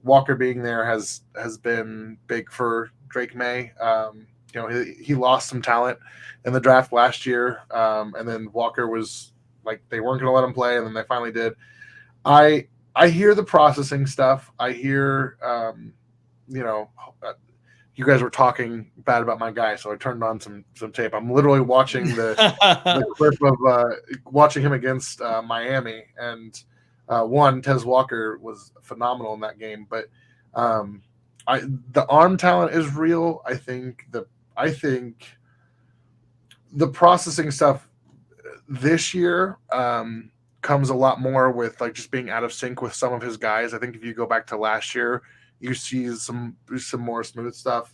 A: Walker being there has been big for Drake May. He lost some talent in the draft last year, and then Walker was like, they weren't going to let him play, and then they finally did. I hear the processing stuff. I hear, you guys were talking bad about my guy, so I turned on some tape. I'm literally watching the clip of watching him against Miami, and Tez Walker was phenomenal in that game. But the arm talent is real. I think the processing stuff this year comes a lot more with, like, just being out of sync with some of his guys. I think if you go back to last year, you see some more smooth stuff.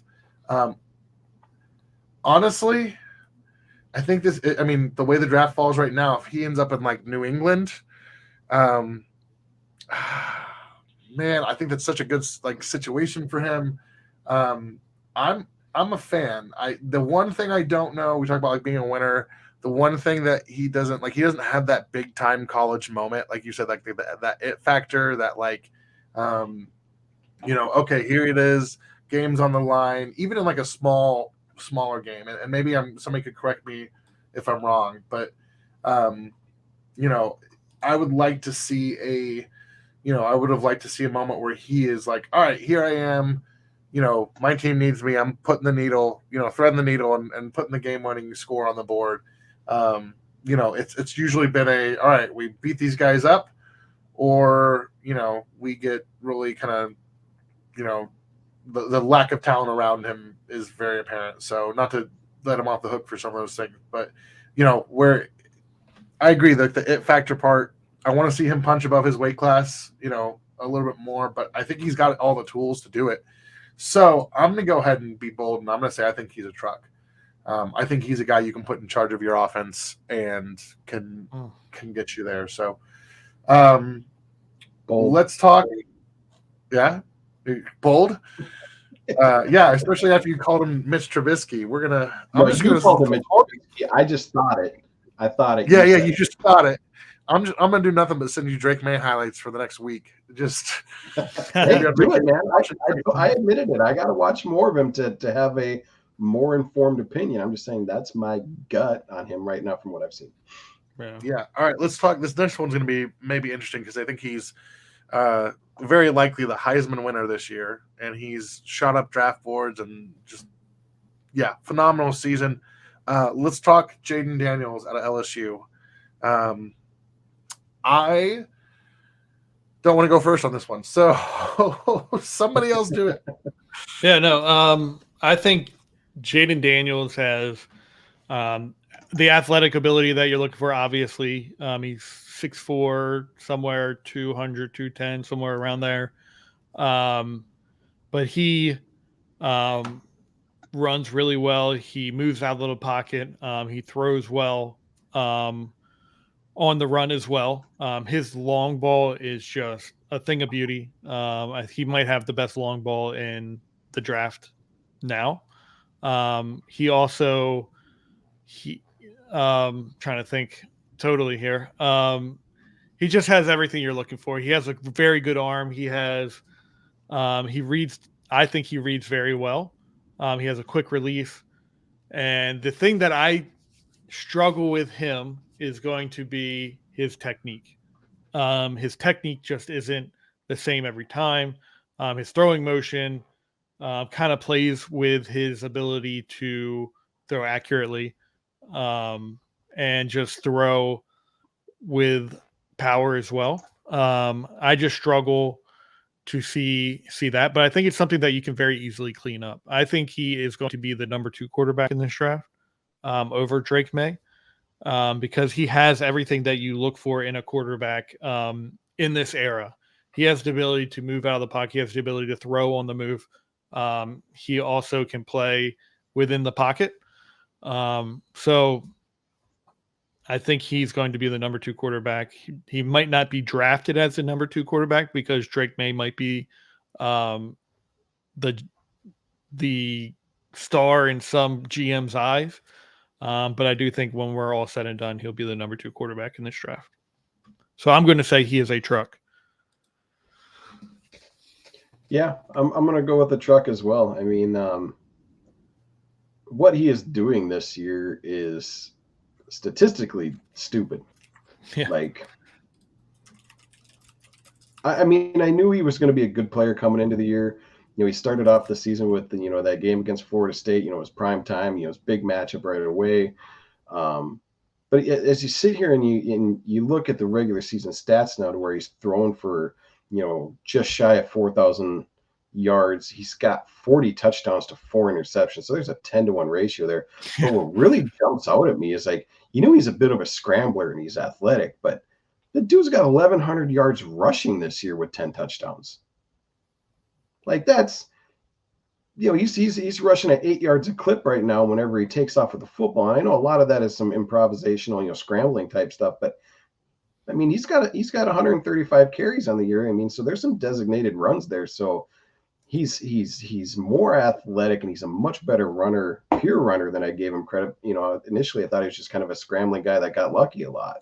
A: Honestly, I think the way the draft falls right now, if he ends up in, like, New England, man, I think that's such a good, like, situation for him. I'm I'm a fan. The one thing I don't know, we talk about like being a winner. The one thing that he doesn't have that big time college moment, like you said, like that it factor, that like, okay, here it is, games on the line, even in like a smaller game, and maybe somebody could correct me if I'm wrong, but um, you know, I would like to see I would have liked to see a moment where he is like, all right, here I am. My team needs me. I'm putting the needle, threading the needle and putting the game winning score on the board. It's usually been all right, we beat these guys up, or, we get really kind of, the lack of talent around him is very apparent. So not to let him off the hook for some of those things, but, where I agree that the it factor part, I want to see him punch above his weight class, a little bit more, but I think he's got all the tools to do it. So I'm going to go ahead and be bold, and I'm going to say I think he's a truck. I think he's a guy you can put in charge of your offense and can get you there. So let's talk. Yeah, bold. Yeah, especially after you called him Mitch Trubisky. We're gonna.
B: Called him Mitch Trubisky. I just thought it. I thought it.
A: Yeah, you just thought it. I'm gonna do nothing but send you Drake May highlights for the next week. Just
B: hey, do it, man. I admitted it. I got to watch more of him to have a more informed opinion. I'm just saying that's my gut on him right now from what I've seen.
A: Yeah. All right, let's talk. This next one's going to be maybe interesting because I think he's very likely the Heisman winner this year, and he's shot up draft boards and just phenomenal season. Let's talk Jaden Daniels out of LSU. I don't want to go first on this one, so somebody else do it.
C: Yeah, no. I think Jaden Daniels has the athletic ability that you're looking for. Obviously, he's 6'4", somewhere 200, 210, somewhere around there. But he runs really well. He moves out of the little pocket. He throws well on the run as well. His long ball is just a thing of beauty. He might have the best long ball in the draft now. He also trying to think totally here. He just has everything you're looking for. He has a very good arm. He has he reads. I think he reads very well. He has a quick release, and the thing that I struggle with him is going to be his technique. His technique just isn't the same every time. His throwing motion kind of plays with his ability to throw accurately and just throw with power as well. I just struggle to see that, but I think it's something that you can very easily clean up. I think he is going to be the number 2 quarterback in this draft over Drake May. Because he has everything that you look for in a quarterback in this era. He has the ability to move out of the pocket. He has the ability to throw on the move. He also can play within the pocket. So I think he's going to be the number 2 quarterback. He might not be drafted as the number 2 quarterback because Drake May might be the star in some GM's eyes. But I do think when we're all said and done, he'll be the number 2 quarterback in this draft. So I'm going to say he is a truck.
B: Yeah, I'm going to go with the truck as well. I mean, what he is doing this year is statistically stupid.
C: Yeah.
B: Like, I mean, I knew he was going to be a good player coming into the year. He started off the season with that game against Florida State. It was prime time. It was big matchup right away. But as you sit here and you look at the regular season stats now, to where he's thrown for just shy of 4,000 yards, he's got 40 touchdowns to 4 interceptions. So there's a 10-to-1 ratio there. But what really jumps out at me is he's a bit of a scrambler and he's athletic, but the dude's got 1,100 yards rushing this year with 10 touchdowns. Like that's, he's rushing at 8 yards a clip right now whenever he takes off with the football. And I know a lot of that is some improvisational, scrambling type stuff, but I mean, he's got 135 carries on the year. I mean, so there's some designated runs there. So he's more athletic and he's a much better runner, pure runner than I gave him credit. Initially I thought he was just kind of a scrambling guy that got lucky a lot.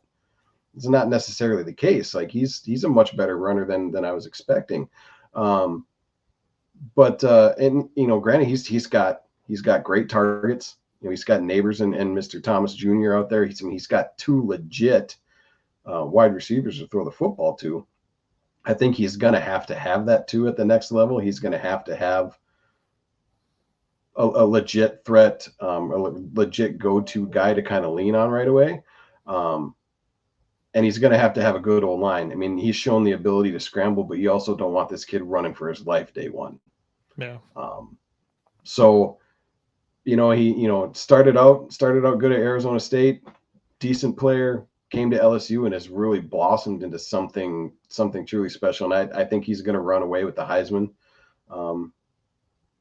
B: It's not necessarily the case. Like he's a much better runner than I was expecting. But granted, he's got great targets. He's got Neighbors and Mr. Thomas Jr. out there. He's got two legit wide receivers to throw the football to. I think he's going to have that too at the next level. He's going to have a legit threat, a legit go-to guy to kind of lean on right away. And he's going to have a good old line. I mean, he's shown the ability to scramble, but you also don't want this kid running for his life day one.
C: Yeah.
B: So, he started out good at Arizona State, decent player, came to LSU and has really blossomed into something truly special. And I think he's going to run away with the Heisman.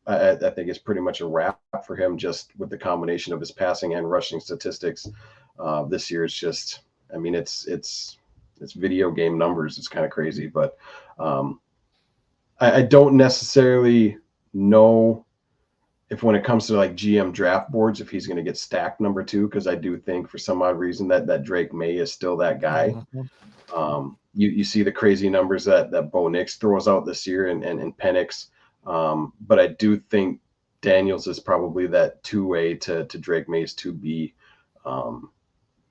B: I think it's pretty much a wrap for him just with the combination of his passing and rushing statistics. This year, it's just, I mean, it's video game numbers. It's kind of crazy, but I don't necessarily know if when it comes to like GM draft boards, if he's going to get stacked number 2, because I do think for some odd reason that Drake May is still that guy. Mm-hmm. You see the crazy numbers that Bo Nix throws out this year and Penix. But I do think Daniels is probably that 2A to Drake May's 2B.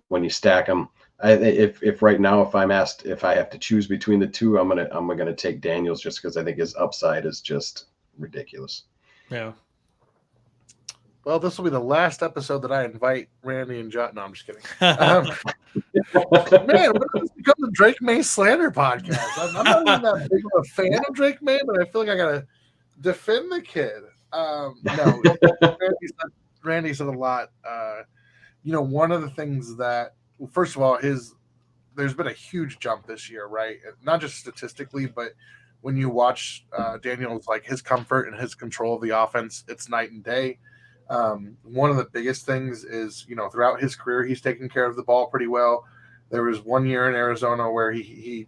B: When you stack them, if right now, if I'm asked if I have to choose between the two, I'm gonna take Daniels just because I think his upside is just ridiculous.
C: Yeah.
A: Well, this will be the last episode that I invite Randy and John. No, I'm just kidding. Man, what has become the Drake May slander podcast? I'm not even that big of a fan of Drake May, but I feel like I gotta defend the kid. No, Randy said a lot. One of the things that, well, first of all, there's been a huge jump this year, right? Not just statistically, but when you watch Daniel's, like his comfort and his control of the offense, it's night and day. One of the biggest things is, throughout his career, he's taken care of the ball pretty well. There was one year in Arizona where he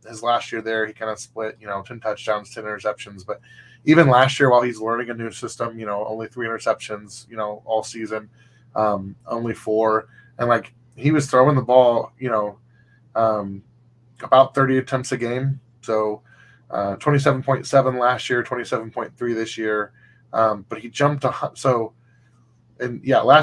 A: his last year there, he kind of split, 10 touchdowns, 10 interceptions. But even last year, while he's learning a new system, only 3 interceptions, all season, only 4. And like he was throwing the ball, about 30 attempts a game. So 27.7 last year, 27.3 this year. But he jumped last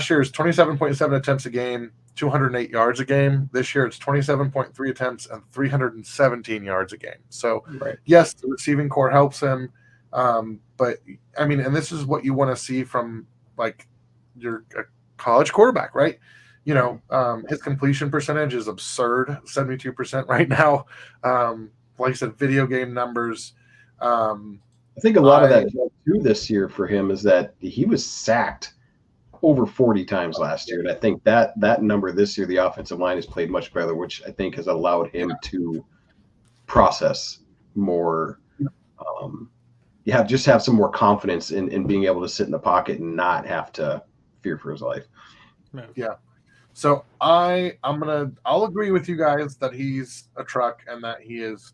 A: year is 27.7 attempts a game, 208 yards a game. This year it's 27.3 attempts and 317 yards a game. So
B: right. Yes,
A: the receiving core helps him. But I mean, and this is what you want to see from like your college quarterback, right? His completion percentage is absurd, 72% right now. Like I said, video game numbers.
B: I think a lot of that too this year for him is that he was sacked over 40 times last year. And I think that number this year, the offensive line has played much better, which I think has allowed him to process more. Just have some more confidence in being able to sit in the pocket and not have to fear for his life.
A: Yeah. So I'll agree with you guys that he's a truck and that he is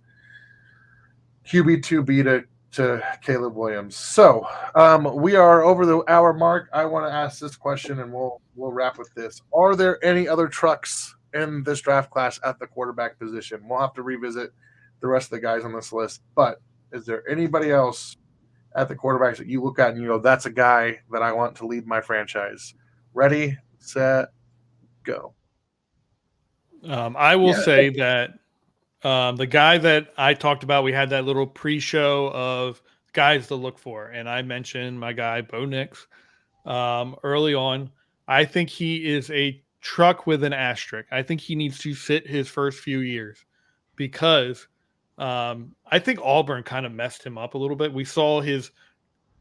A: QB2B to Caleb Williams. So we are over the hour mark. I want to ask this question and we'll wrap with this. Are there any other trucks in this draft class at the quarterback position? We'll have to revisit the rest of the guys on this list, but is there anybody else at the quarterbacks that you look at and that's a guy that I want to lead my franchise? Ready, set, go.
C: I will say that the guy that I talked about, we had that little pre-show of guys to look for, and I mentioned my guy Bo Nix early on. I think he is a truck with an asterisk. I think he needs to sit his first few years because I think Auburn kind of messed him up a little bit. We saw his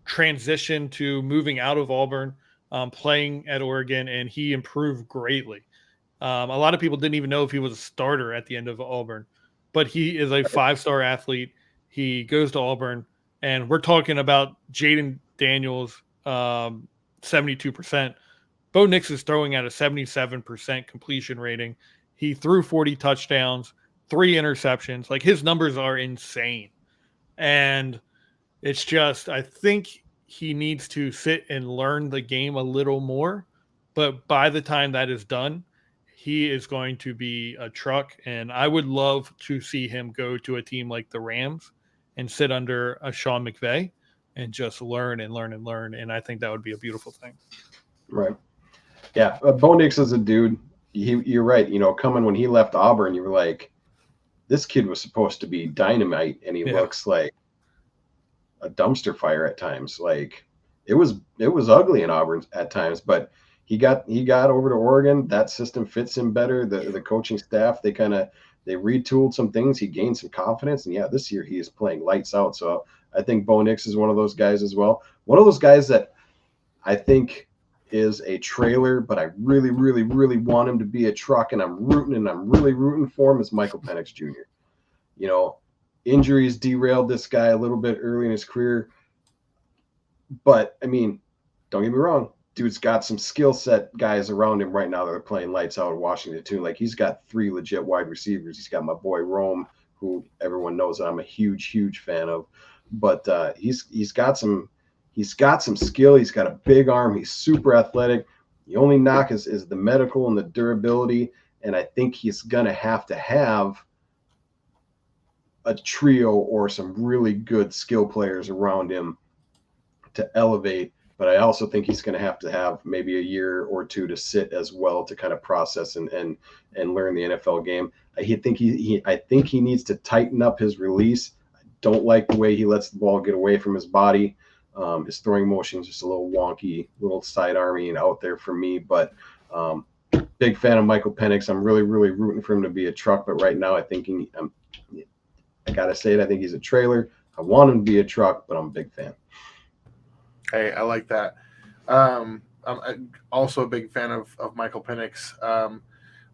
C: transition to moving out of Auburn, playing at Oregon, and he improved greatly. A lot of people didn't even know if he was a starter at the end of Auburn, but he is a 5-star athlete. He goes to Auburn, and we're talking about Jaden Daniels, 72%. Bo Nix is throwing at a 77% completion rating. He threw 40 touchdowns, 3 interceptions. Like his numbers are insane. And It's just I think he needs to sit and learn the game a little more. But by the time that is done, he is going to be a truck. And I would love to see him go to a team like the Rams and sit under a Sean McVay and just learn and learn and learn. And I think that would be a beautiful thing.
B: Right. Yeah. Bo Nix is a dude. You're right. You know, coming when he left Auburn, you were like, this kid was supposed to be dynamite, and he looks like a dumpster fire at times. Like it was ugly in Auburn at times, but he got over to Oregon. That system fits him better. The coaching staff, they retooled some things. He gained some confidence, and this year he is playing lights out. So I think Bo Nix is one of those guys as well. One of those guys that I think is a trailer, but I really, really, really want him to be a truck, and I'm really rooting for him is Michael Penix Jr. You know, injuries derailed this guy a little bit early in his career. But, I mean, don't get me wrong. Dude's got some skill set guys around him right now that are playing lights out at Washington, too. Like, he's got 3 legit wide receivers. He's got my boy Rome, who everyone knows that I'm a huge, huge fan of. But he's got some skill. He's got a big arm. He's super athletic. The only knock is the medical and the durability. And I think he's going to have a trio or some really good skill players around him to elevate. But I also think he's going to have maybe a year or 2 to sit as well to kind of process and learn the NFL game. I think he needs to tighten up his release. I don't like the way he lets the ball get away from his body. His throwing motion is just a little wonky, little sidearmy and out there for me. But big fan of Michael Penix. I'm really, really rooting for him to be a truck. But right now, I gotta say it. I think he's a trailer. I want him to be a truck, but I'm a big fan.
A: Hey, I like that. I'm also a big fan of Michael Penix.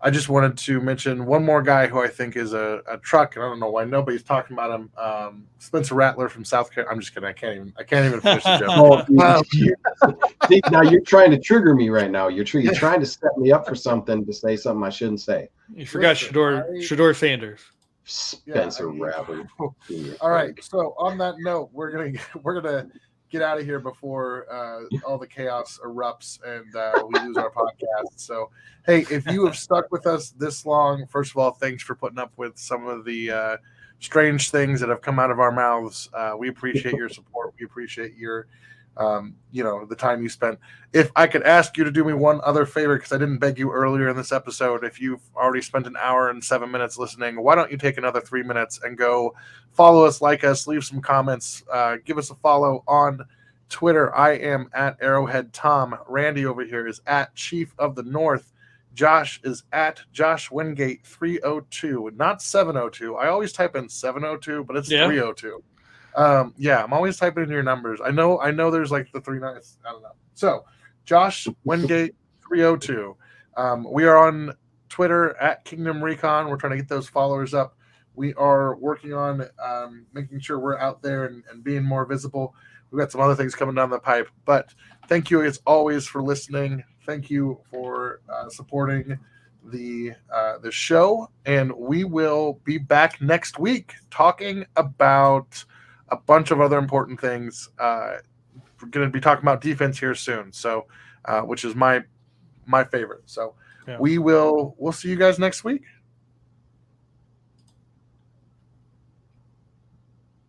A: I just wanted to mention one more guy who I think is a truck, and I don't know why nobody's talking about him. Spencer Rattler from South Carolina. I'm just kidding. I can't even finish the joke.
B: See, now you're trying to trigger me right now. You're trying to set me up for something to say something I shouldn't say.
C: You forgot Shador Sanders.
B: Spencer Rattler.
A: All right. So on that note, we're gonna get out of here before all the chaos erupts and we lose our podcast. So, hey, if you have stuck with us this long, first of all, thanks for putting up with some of the strange things that have come out of our mouths. We appreciate your support. We appreciate your, the time you spent. If I could ask you to do me one other favor, because I didn't beg you earlier in this episode, if you've already spent an hour and 7 minutes listening, why don't you take another 3 minutes and go follow us, like us, leave some comments, give us a follow on Twitter. I am at Arrowhead Tom. Randy over here is at Chief of the North. Josh is at Josh Wingate 302, not 702. I always type in 702, but it's 302. I'm always typing in your numbers. I know there's like the 39. I don't know. So Josh Wingate 302. We are on Twitter at Kingdom Recon. We're trying to get those followers up. We are working on making sure we're out there and being more visible. We've got some other things coming down the pipe. But thank you as always for listening. Thank you for supporting the show. And we will be back next week talking about a bunch of other important things. We're going to be talking about defense here soon. So, which is my favorite. So we'll see you guys next week.